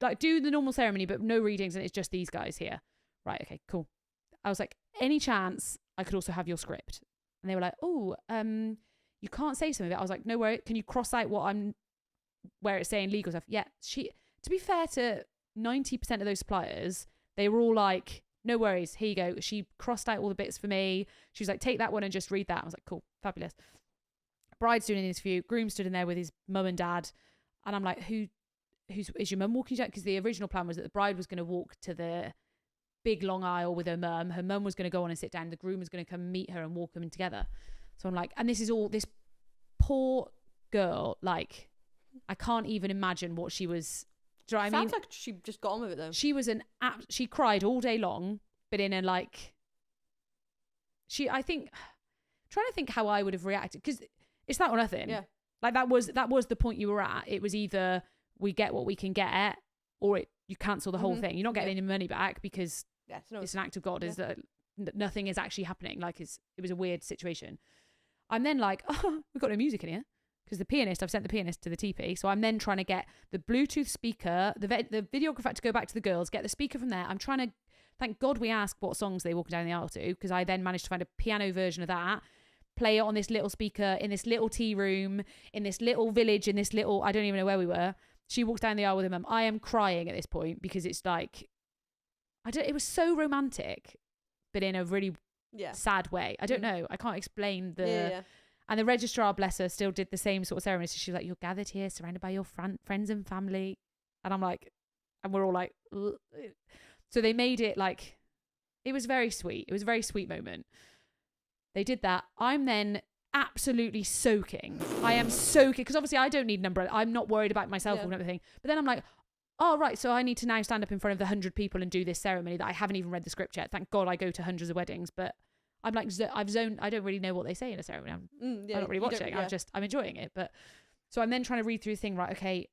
Like, do the normal ceremony, but no readings, and it's just these guys here. Right, okay, cool. I was like, any chance I could also have your script? And they were like, oh, you can't say some of it. I was like, no worry. Can you cross out where it's saying legal stuff? Yeah. To be fair to 90% of those suppliers, they were all like, no worries, here you go. She crossed out all the bits for me. She was like, take that one and just read that. I was like, cool, fabulous. Bride's doing an interview. Groom stood in there with his mum and dad. And I'm like, is your mum walking down? Because the original plan was that the bride was going to walk to the big long aisle with her mum. Her mum was going to go on and sit down. The groom was going to come meet her and walk them in together. So I'm like, and this poor girl, like, I can't even imagine what she was. Do you know what I mean? Sounds like she just got on with it though. She was she cried all day long, but in a like, trying to think how I would have reacted, because it's that or nothing. Yeah. Like that was the point you were at. It was either we get what we can get, or you cancel the whole thing. You're not getting any money back because it's an act of God. Is that nothing is actually happening. Like it was a weird situation. I'm then like, oh, we've got no music in here. Because I've sent the pianist to the TP. So I'm then trying to get the Bluetooth speaker, the videographer to go back to the girls, get the speaker from there. I'm trying to, thank God we asked what songs they walk down the aisle to, because I then managed to find a piano version of that, play it on this little speaker in this little tea room, in this little village, in this little, I don't even know where we were. She walks down the aisle with her mum. I am crying at this point because it's like, it was so romantic, but in a really sad way. I don't know. I can't explain And the registrar, bless her, still did the same sort of ceremony. So she was like, you're gathered here, surrounded by your friends and family. And I'm like, and we're all like, ugh. So they made it like, it was very sweet. It was a very sweet moment. They did that. I'm then absolutely soaking. I am soaking, because obviously I don't need an umbrella. I'm not worried about myself or anything. But then I'm like, oh, right, so I need to now stand up in front of the 100 people and do this ceremony that I haven't even read the script yet. Thank God I go to hundreds of weddings, but I'm like, I've zoned. I don't really know what they say in a ceremony. I'm not really watching. I'm enjoying it. But so I'm then trying to read through the thing. Right, okay.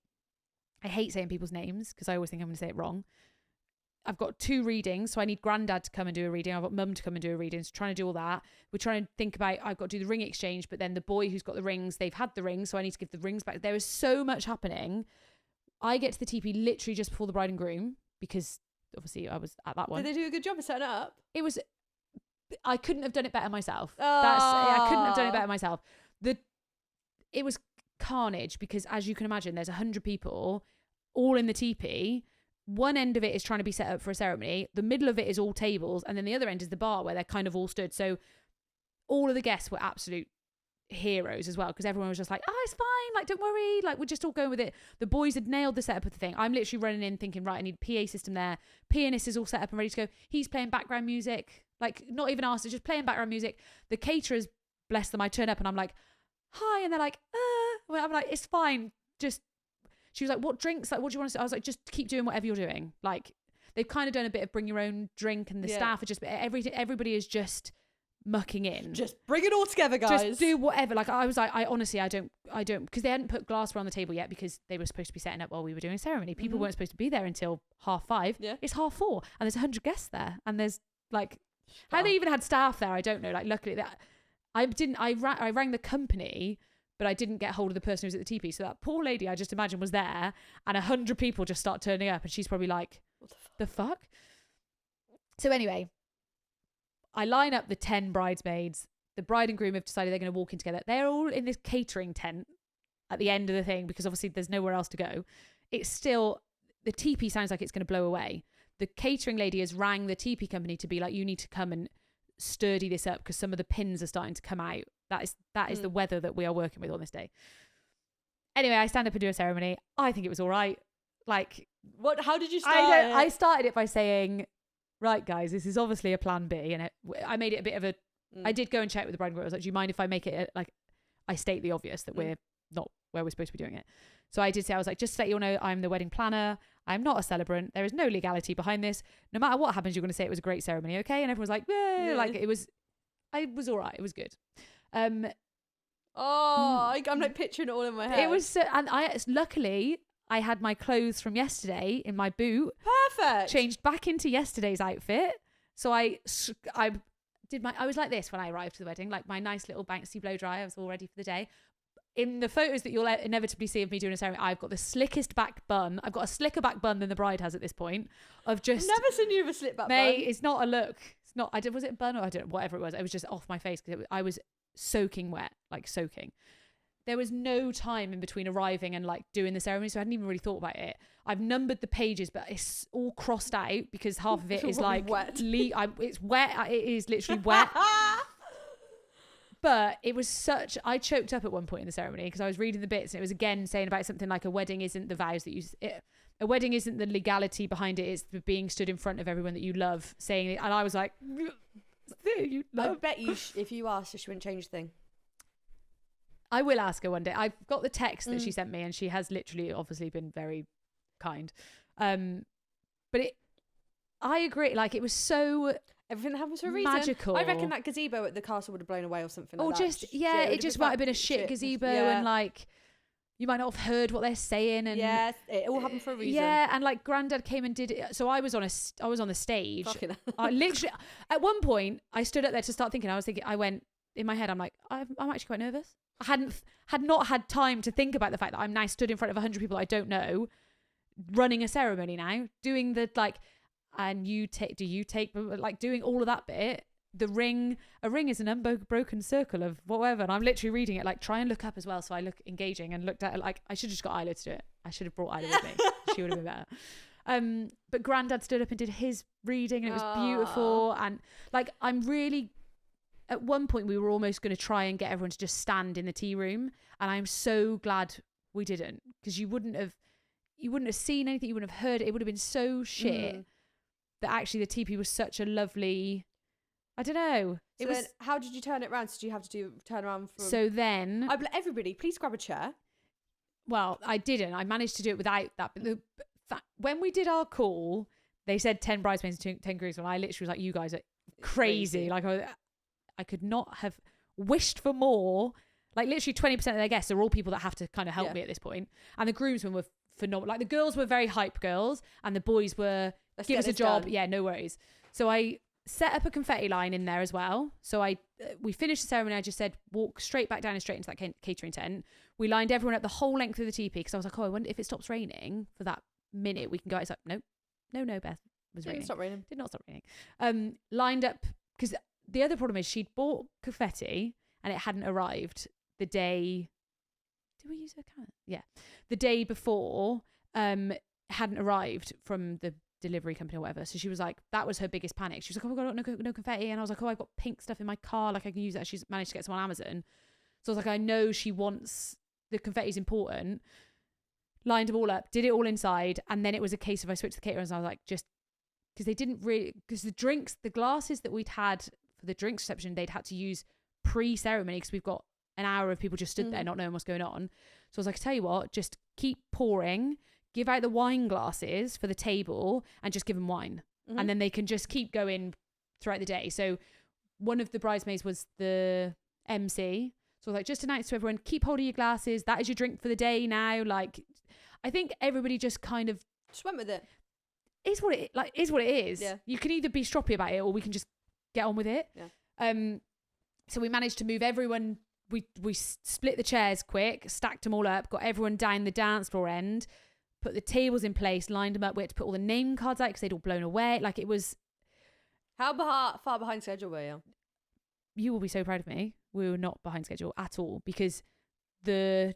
I hate saying people's names because I always think I'm going to say it wrong. I've got 2 readings, so I need granddad to come and do a reading. I've got mum to come and do a reading. So trying to do all that. We're trying to think about, I've got to do the ring exchange, but then the boy who's got the rings, they've had the rings, so I need to give the rings back. There is so much happening. I get to the TP literally just before the bride and groom, because obviously I was at that one. Did they do a good job of setting it up? I couldn't have done it better myself. I couldn't have done it better myself. It was carnage, because as you can imagine, there's 100 people all in the teepee. One end of it is trying to be set up for a ceremony. The middle of it is all tables. And then the other end is the bar where they're kind of all stood. So all of the guests were absolute heroes as well, because everyone was just like, oh, it's fine. Like, don't worry. Like, we're just all going with it. The boys had nailed the setup of the thing. I'm literally running in thinking, right, I need a PA system there. Pianist is all set up and ready to go. He's playing background music. Like, not even asked, just playing background music. The caterers, bless them, I turn up and I'm like, hi. And they're like, I'm like, it's fine. Just, she was like, what drinks? Like, what do you want to say? I was like, just keep doing whatever you're doing. Like, they've kind of done a bit of bring your own drink, and the staff are just, everybody is just mucking in. Just bring it all together, guys. Just do whatever. Like, I was like, I honestly, I don't, because they hadn't put glassware on the table yet, because they were supposed to be setting up while we were doing a ceremony. People weren't supposed to be there until 5:30. Yeah. It's 4:30, and there's 100 guests there, and there's like, how they even had staff there, I don't know. Like, luckily that I rang the company, but I didn't get hold of the person who was at the TP. So that poor lady, I just imagine, was there, and 100 people just start turning up, and she's probably like, what the fuck? So anyway, I line up the 10 bridesmaids. The bride and groom have decided they're going to walk in together. They're all in this catering tent at the end of the thing, because obviously there's nowhere else to go. It's still, the TP sounds like it's going to blow away. The catering lady has rang the TP company to be like, you need to come and sturdy this up, because some of the pins are starting to come out. That is the weather that we are working with on this day. Anyway, I stand up and do a ceremony. I think it was all right. Like, what? How did you start? I started it by saying, right, guys, this is obviously a plan B, and I made it a bit of a. I did go and check with the bride and groom. I was like, do you mind if I make it like, I state the obvious that we're not where we're supposed to be doing it. So I did say, I was like, just to let you all know, I'm the wedding planner. I'm not a celebrant. There is no legality behind this. No matter what happens, you're going to say it was a great ceremony, okay? And everyone was like, yeah. Like it was all right. It was good. I'm like picturing it all in my head. It was, and luckily I had my clothes from yesterday in my boot. Perfect. Changed back into yesterday's outfit. So I was like this when I arrived to the wedding, like my nice little Banksy blow dry. I was all ready for the day. In the photos that you'll inevitably see of me doing a ceremony, I've got the slickest back bun. I've got a slicker back bun than the bride has at this point. I've just never seen you with a slick back bun. It's not a look. It's not. Was it a bun or I don't know, whatever it was. It was just off my face because I was soaking wet, like soaking. There was no time in between arriving and like doing the ceremony, so I hadn't even really thought about it. I've numbered the pages, but it's all crossed out because half of it is like wet. It's wet. It is literally wet. But it was I choked up at one point in the ceremony because I was reading the bits and it was again saying about something like a wedding isn't the vows that a wedding isn't the legality behind it, it's the being stood in front of everyone that you love saying it. And I was like, you love. I bet you, if you asked her, she wouldn't change a thing. I will ask her one day. I've got the text that she sent me, and she has literally obviously been very kind. But I agree. Like, it was so everything that happens for a reason. magical. I reckon that gazebo at the castle would have blown away or something or like just that. it just might have been a shit gazebo, and like you might not have heard what they're saying, and yeah, it all happened for a reason. Yeah, and like Granddad came and did it. So I was on the stage. I literally at one point I stood up there to start thinking. I went in my head. I'm like, I'm actually quite nervous. I had not had time to think about the fact that I'm now stood in front of 100 people I don't know, running a ceremony now, doing the like, and do you take like doing all of that bit. A ring is an unbroken circle of whatever, and I'm literally reading it like, try and look up as well so I look engaging, and looked at it like I should have just got Isla to do it. I should have brought Isla with me. She would have been better. But Granddad stood up and did his reading, and it was beautiful. And like, I'm really, at one point we were almost going to try and get everyone to just stand in the tea room, and I'm so glad we didn't, because you wouldn't have seen anything, you wouldn't have heard it. It would have been so shit that actually the TP was such a lovely, I don't know. So then how did you turn it around? So did you have to turn around from... So then... everybody, please grab a chair. Well, I didn't. I managed to do it without that. But when we did our call, they said 10 bridesmaids and 10 grooms, and I literally was like, you guys are crazy. Like, I could not have wished for more. Like, literally 20% of their guests are all people that have to kind of help me at this point. And the groomsmen were phenomenal. Like, the girls were very hype girls, and the boys were, give us a job. Done. Yeah, no worries. So I set up a confetti line in there as well. So we finished the ceremony. I just said, walk straight back down and straight into that catering tent. We lined everyone up the whole length of the TP, because I was like, I wonder if it stops raining for that minute, we can go. It's like, no, Beth, it was raining. Did not stop raining. Lined up, because the other problem is she'd bought confetti and it hadn't arrived the day. Did we use her calendar? Yeah, the day before hadn't arrived from the delivery company or whatever. So she was like, that was her biggest panic. She was like, oh my god, no confetti. And I was like, I've got pink stuff in my car, like I can use that. She's managed to get some on Amazon. So I was like, I know she wants, the confetti's important. Lined them all up, did it all inside, and then it was a case of I switched to the caterers, and I was like, just because they didn't really, because the glasses that we'd had for the drinks reception, they'd had to use pre-ceremony, because we've got an hour of people just stood there not knowing what's going on. So I was like, I tell you what, just keep pouring, give out the wine glasses for the table, and just give them wine, and then they can just keep going throughout the day. So one of the bridesmaids was the MC, so I was like, just announce to everyone, keep holding your glasses, that is your drink for the day now. Like, I think everybody just kind of just went with it. Is what it is. Yeah. You can either be stroppy about it, or we can just get on with it. Yeah. So we managed to move everyone. We split the chairs quick, stacked them all up, got everyone down the dance floor end, put the tables in place, lined them up. We had to put all the name cards out because they'd all blown away. Like, it was. How far behind schedule were you? You will be so proud of me. We were not behind schedule at all, because the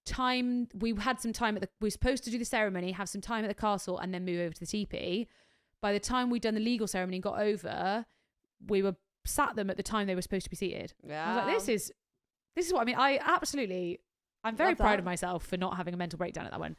time we had some time we were supposed to do the ceremony, have some time at the castle, and then move over to the teepee. By the time we'd done the legal ceremony and got over, we were sat them at the time they were supposed to be seated. Yeah. I was like, this is what I mean. I'm very proud of myself for not having a mental breakdown at that one.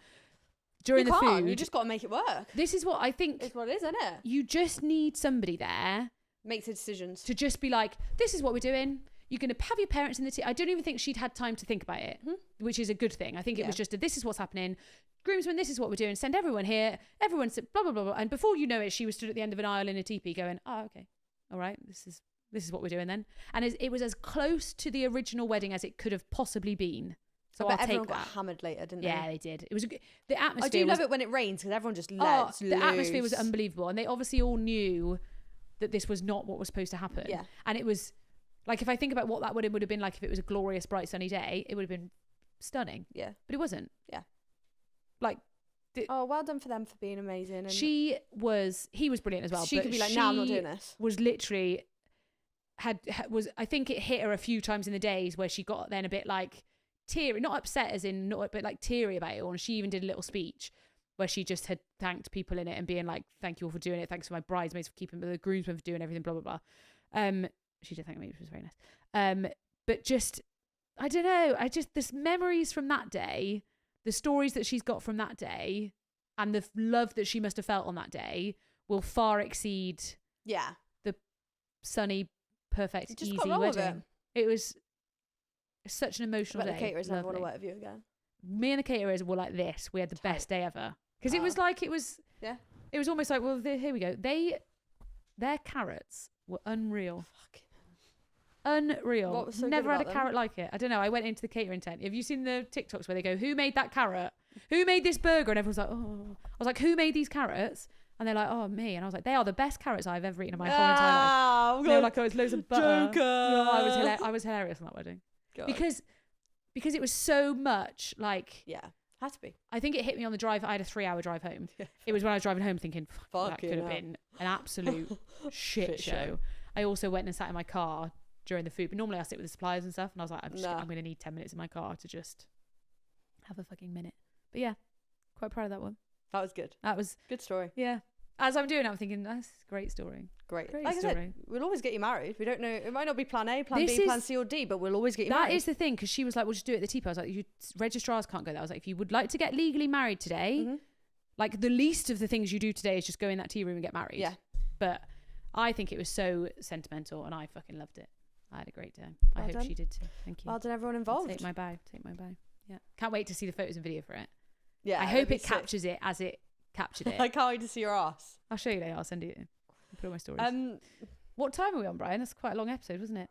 During the food, you just got to make it work. This is what I think. It's what it is, isn't it? You just need somebody there makes the decisions to just be like, this is what we're doing. You're going to have your parents in the tea. I don't even think she'd had time to think about it, which is a good thing. I think it was just this is what's happening. Groomsmen, this is what we're doing. Send everyone here. Everyone blah, blah, blah, blah. And before you know it, she was stood at the end of an aisle in a teepee going, oh, okay. All right. This is what we're doing then. And it was as close to the original wedding as it could have possibly been. So I'll everyone take that. Got hammered later, didn't they? Yeah, they did. It was the atmosphere. I do love it when it rains, because everyone just lets loose. The atmosphere was unbelievable, and they obviously all knew that this was not what was supposed to happen. Yeah. And it was like, if I think about what that would have been like, if it was a glorious, bright, sunny day, it would have been stunning. Yeah. But it wasn't. Yeah. Like. Well done for them for being amazing. And he was brilliant as well. She could be like, no, I'm not doing this. Was literally I think it hit her a few times in the days where she got then a bit like teary, not upset as in not, but like teary about it all. And she even did a little speech where she just had thanked people in it and being like, thank you all for doing it. Thanks for my bridesmaids for keeping, the groomsmen for doing everything, blah, blah, blah. She did thank me, which was very nice. But just, I don't know. There's memories from that day, the stories that she's got from that day, and the love that she must have felt on that day will far exceed the sunny, perfect, easy wedding. It was such an emotional But the day. caterers never want to Lovely. work with you again. Me and the caterers were like this. We had the best day ever. Because it was like, it was almost like, well, here we go. Their carrots were unreal. Unreal. What was so Never good had a about carrot them? like it. I don't know. I went into the catering tent. Have you seen the TikToks where they go, who made that carrot? Who made this burger? And everyone's like, oh. I was like, who made these carrots? And they're like, oh, me. And I was like, they are the best carrots I've ever eaten in my whole entire life. And they were like, oh, it's loads of butter. Joker. No, I was hilarious on that wedding. God. Because it was so much like, Yeah, had to be. I think it hit me on the drive. I had a 3-hour drive home. It was when I was driving home thinking, fuck, that could have been an absolute shit show. I also went and sat in my car during the food, but normally I sit with the suppliers and stuff, and I was like, I'm going to need 10 minutes in my car to just have a fucking minute. But yeah, quite proud of that one. That was good. That was Good story. yeah. As I'm doing it, I'm thinking, that's a great story. Great. Great Like I story. said, we'll always get you married. We don't know. It might not be plan A, plan This B, is- plan C or D, but we'll always get you That married. is the thing, because she was like, we'll just do it at the teapot. I was like, you registrars can't go there. I was like, if you would like to get legally married today, Mhm. like the least of the things you do today is just go in that tea room and get married. Yeah. But I think it was so sentimental, and I fucking loved it. I had a great day. I Well hope done. she did too. Thank you. Well done, everyone involved. Take my bow. Take my bow. Yeah. Can't wait to see the photos and video for it. Yeah, I it'd hope be it sick. captures it as it captured it. I can't wait to see your ass. I'll show you later. I'll send you. I'll put all my stories. What time are we on, Brian? That's quite a long episode, wasn't it?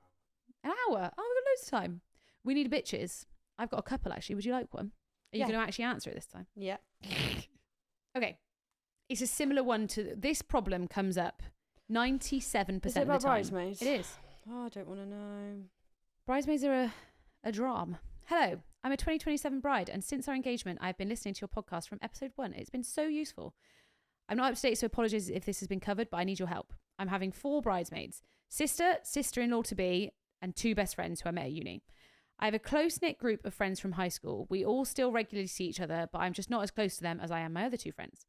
An hour. Oh, we've got loads of time. We need bitches. I've got a couple actually. Would you like one? Are you Yeah. going to actually answer it this time? Yeah. Okay. It's a similar one to this problem comes up 97% Is it of the about time. bridesmaids? It is. Oh, I don't want to know. Bridesmaids are a drama. Hello, I'm a 2027 bride, and since our engagement, I've been listening to your podcast from episode 1. It's been so useful. I'm not up to date, so apologies if this has been covered, but I need your help. I'm having 4 bridesmaids, sister, sister-in-law to be, and 2 best friends who I met at uni. I have a close-knit group of friends from high school. We all still regularly see each other, but I'm just not as close to them as I am my other 2 friends.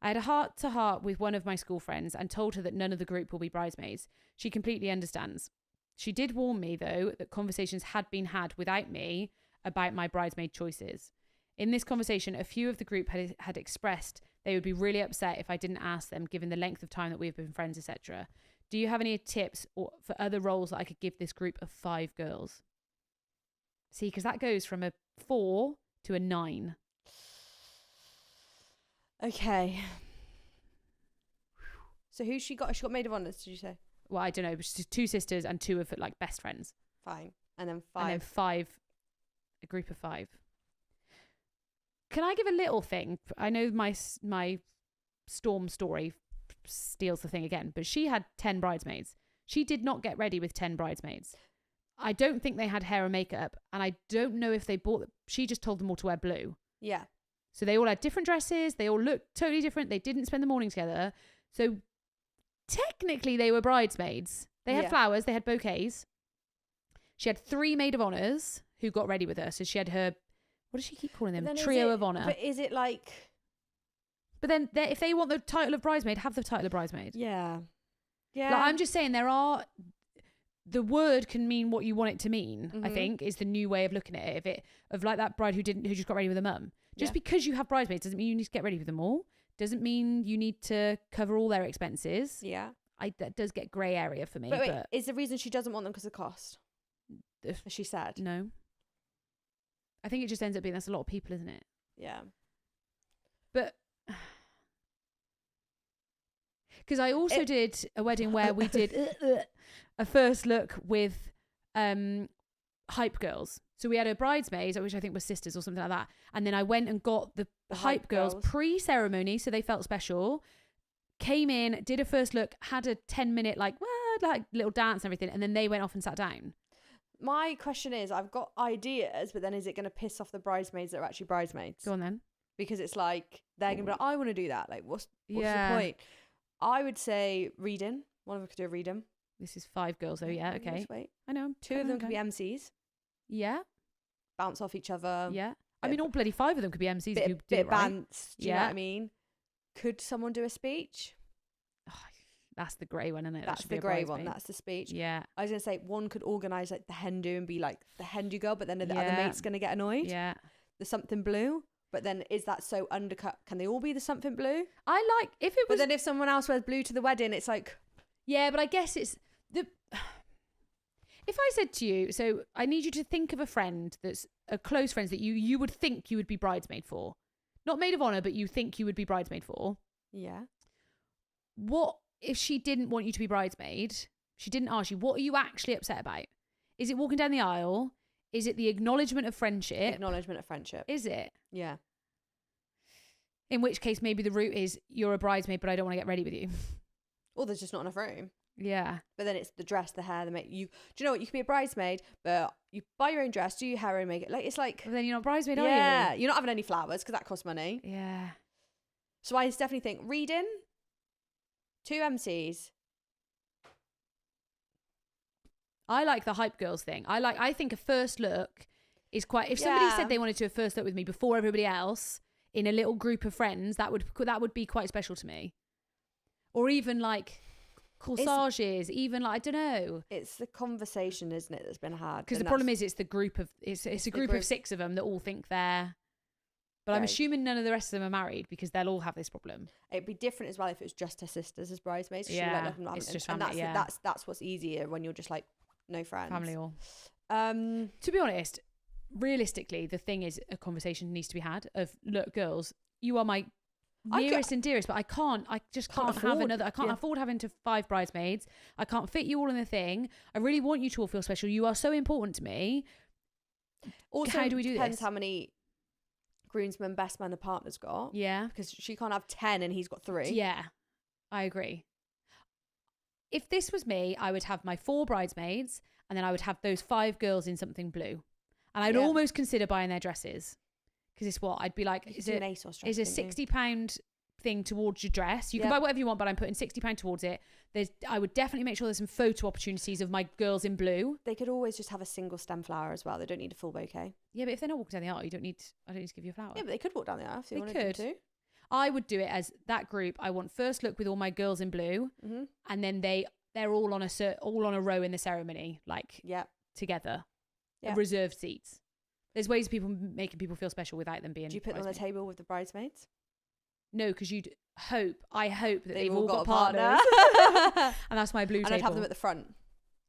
I had a heart-to-heart with one of my school friends and told her that none of the group will be bridesmaids. She completely understands. She did warn me, though, that conversations had been had without me about my bridesmaid choices. In this conversation, a few of the group had expressed they would be really upset if I didn't ask them, given the length of time that we've been friends, etc. Do you have any tips for other roles that I could give this group of 5 girls? See, because that goes from a 4 to a 9. Okay. So who's she got? She got maid of honours, did you say? Well, I don't know, but she's 2 sisters and 2 of like best friends. Fine. And then 5. And then 5, a group of 5. Can I give a little thing? I know my Storm story steals the thing again, but she had 10 bridesmaids. She did not get ready with 10 bridesmaids. I don't think they had hair and makeup, and I don't know if they bought. She just told them all to wear blue. Yeah. So they all had different dresses. They all looked totally different. They didn't spend the morning together. So technically they were bridesmaids. They had flowers. They had bouquets. She had 3 maid of honours who got ready with her. So she had her, what does she keep calling them? Trio of honour. But is it like... But then if they want the title of bridesmaid, have the title of bridesmaid. Yeah. Yeah. Like, I'm just saying the word can mean what you want it to mean, I think, is the new way of looking at it. Of like that bride who just got ready with her mum. Just because you have bridesmaids doesn't mean you need to get ready with them all. Doesn't mean you need to cover all their expenses. Yeah. That does get grey area for me. But wait, is the reason she doesn't want them because of cost? As she said. No. I think it just ends up being that's a lot of people, isn't it? Yeah. But because I also did a wedding where we did a first look with hype girls. So we had a bridesmaid, which I think was sisters or something like that. And then I went and got the hype girls pre-ceremony, so they felt special. Came in, did a first look, had a 10-minute like little dance and everything, and then they went off and sat down. My question is, I've got ideas, but then is it going to piss off the bridesmaids that are actually bridesmaids? Go on then. Because it's like, they're going to be like, I want to do that. Like, what's the point? I would say reading. One of them could do a reading. This is 5 girls, though. Yeah, okay. Just wait. I know. 2 of them could be MCs. Yeah. Bounce off each other. Yeah. I mean, all bloody 5 of them could be MCs if you Bit did of it right. bants. Do you know what I mean? Could someone do a speech? Oh, that's the grey one, isn't it? That's the grey one. That's the speech. Yeah. I was going to say, one could organise like the hen do and be like the hen do girl, but then the other mate's going to get annoyed. Yeah. The something blue. But then is that so undercut? Can they all be the something blue? I like, if it was... But then if someone else wears blue to the wedding, it's like... Yeah, but I guess it's If I said to you, so I need you to think of a friend that's a close friend that you would think you would be bridesmaid for. Not maid of honour, but you think you would be bridesmaid for. Yeah. What if she didn't want you to be bridesmaid? She didn't ask you. What are you actually upset about? Is it walking down the aisle? Is it the acknowledgement of friendship? Acknowledgement of friendship. Is it? Yeah. In which case, maybe the route is you're a bridesmaid, but I don't want to get ready with you. Or there's just not enough room. Yeah. But then it's the dress, the hair, the make. Do you know what? You can be a bridesmaid, but you buy your own dress, do your hair and make it. Like, it's like. But then you're not bridesmaid, are you? Yeah. You're not having any flowers because that costs money. Yeah. So I definitely think reading, 2 MCs. I like the hype girls thing. I think a first look is quite. If somebody said they wanted to a first look with me before everybody else in a little group of friends, that would be quite special to me. Or even like corsages, even like, I don't know. It's the conversation, isn't it, that's been had? Because the problem is it's the group of it's a group of 6 of them that all think they're. But I'm assuming none of the rest of them are married because they'll all have this problem. It'd be different as well if it was just her sisters as bridesmaids. Yeah, it's just family, and that's what's easier when you're just like no friends. Family all. To be honest, realistically, the thing is a conversation needs to be had of, look, girls, you are my nearest and dearest, but I just can't have another. I can't afford having 5 bridesmaids. I can't fit you all in the thing. I really want you to all feel special. You are so important to me. Also, how do we do depends this? how many groomsmen, best man the partner's got. Yeah. Because she can't have 10 and he's got 3. Yeah, I agree. If this was me, I would have my 4 bridesmaids and then I would have those 5 girls in something blue. And I'd almost consider buying their dresses. Because it's what? I'd be like, is it a £60 thing towards your dress? You can buy whatever you want, but I'm putting £60 towards it. I would definitely make sure there's some photo opportunities of my girls in blue. They could always just have a single stem flower as well. They don't need a full bouquet. Yeah, but if they're not walking down the aisle, I don't need to give you a flower. Yeah, but they could walk down the aisle if they wanted could. to. I would do it as that group. I want first look with all my girls in blue, and then they're all on a row in the ceremony, like together, reserved seats. There's ways of making people feel special without them being. Do you put them on the table with the bridesmaids? No, because I hope that they've all got got a partner. And that's my blue table. And I'd have them at the front.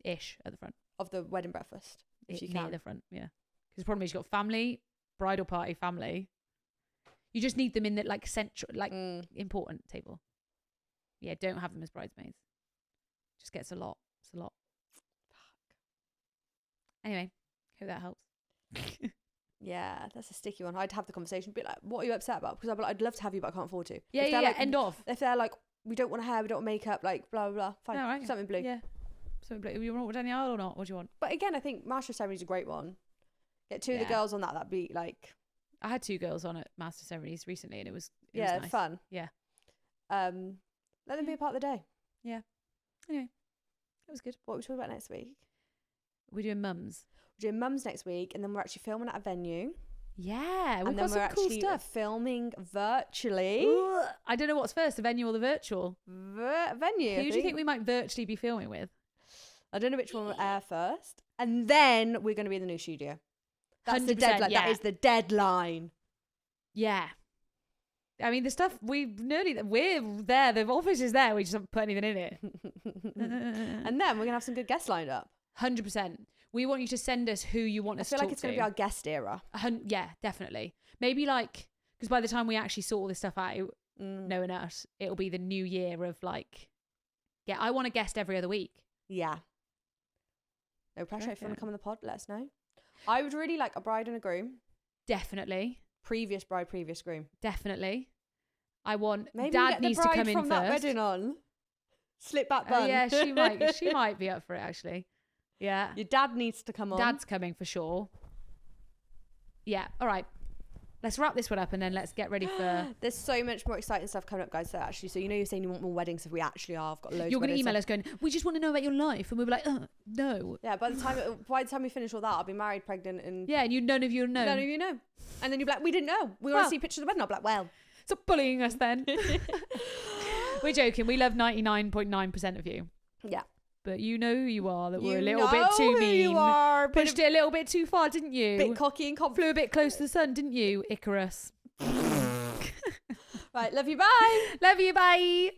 Ish, at the front. Of the wedding breakfast, if you near can. the front, yeah. Because the problem is you've got family, bridal party, family. You just need them in the like central, like important table. Yeah, don't have them as bridesmaids. Just gets a lot. It's a lot. Fuck. Anyway, hope that helps. Yeah, that's a sticky one. I'd have the conversation, be like, what are you upset about? Because I'd love to have you, but I can't afford to. Yeah, like, end of. If they're like, we don't want hair, we don't want makeup, like, blah, blah, blah, fine. No, right. Something blue. Yeah. Something blue. You want to walk down the aisle or not? What do you want? But again, I think Master of Ceremonies is a great one. Get 2 of the girls on that. That'd be like... I had 2 girls on at Master of Ceremonies recently and it was nice. Fun. Yeah. Let them be a part of the day. Yeah. Anyway, that was good. What are we talking about next week? We're doing mums. We're doing mums next week, and then we're actually filming at a venue. Yeah, we've got some cool stuff. Filming virtually. Ooh, I don't know what's first, the venue or the virtual. Venue. Who do you think we might virtually be filming with? I don't know which one will air first, and then we're going to be in the new studio. That's the deadline. Yeah. That is the deadline. Yeah. I mean, the stuff we're there. The office is there. We just haven't put anything in it. And then we're gonna have some good guests lined up. 100%. We want you to send us who you want us to talk to. I feel like it's going to be our guest era. Yeah, definitely. Maybe like, because by the time we actually sort all this stuff out, knowing us, it'll be the new year of like, I want a guest every other week. Yeah. No pressure. If you want to come on the pod, let us know. I would really like a bride and a groom. Definitely. Previous bride, previous groom. Definitely. I want Maybe Dad needs to come in from first. That wedding on. Slip back bun. Yeah, she might be up for it actually. Yeah. Your dad needs to come on. Dad's coming for sure. Yeah. All right. Let's wrap this one up and then let's get ready for... There's so much more exciting stuff coming up, guys. So you're saying you want more weddings. If we actually are, I've got loads. You're going to email us going, we just want to know about your life. And we'll be like, no. Yeah, by the time we finish all that, I'll be married, pregnant, and... Yeah, and none of you know. None of you know. And then you'll be like, we didn't know. We want to see pictures of the wedding. I'll be like, well... Stop bullying us then. We're joking. We love 99.9% of you. Yeah. But you know who you are, that we're a little bit too mean. You are. Pushed it a little bit too far, didn't you? Bit cocky and confident. Flew a bit close to the sun, didn't you, Icarus? Right, love you, bye. Love you, bye.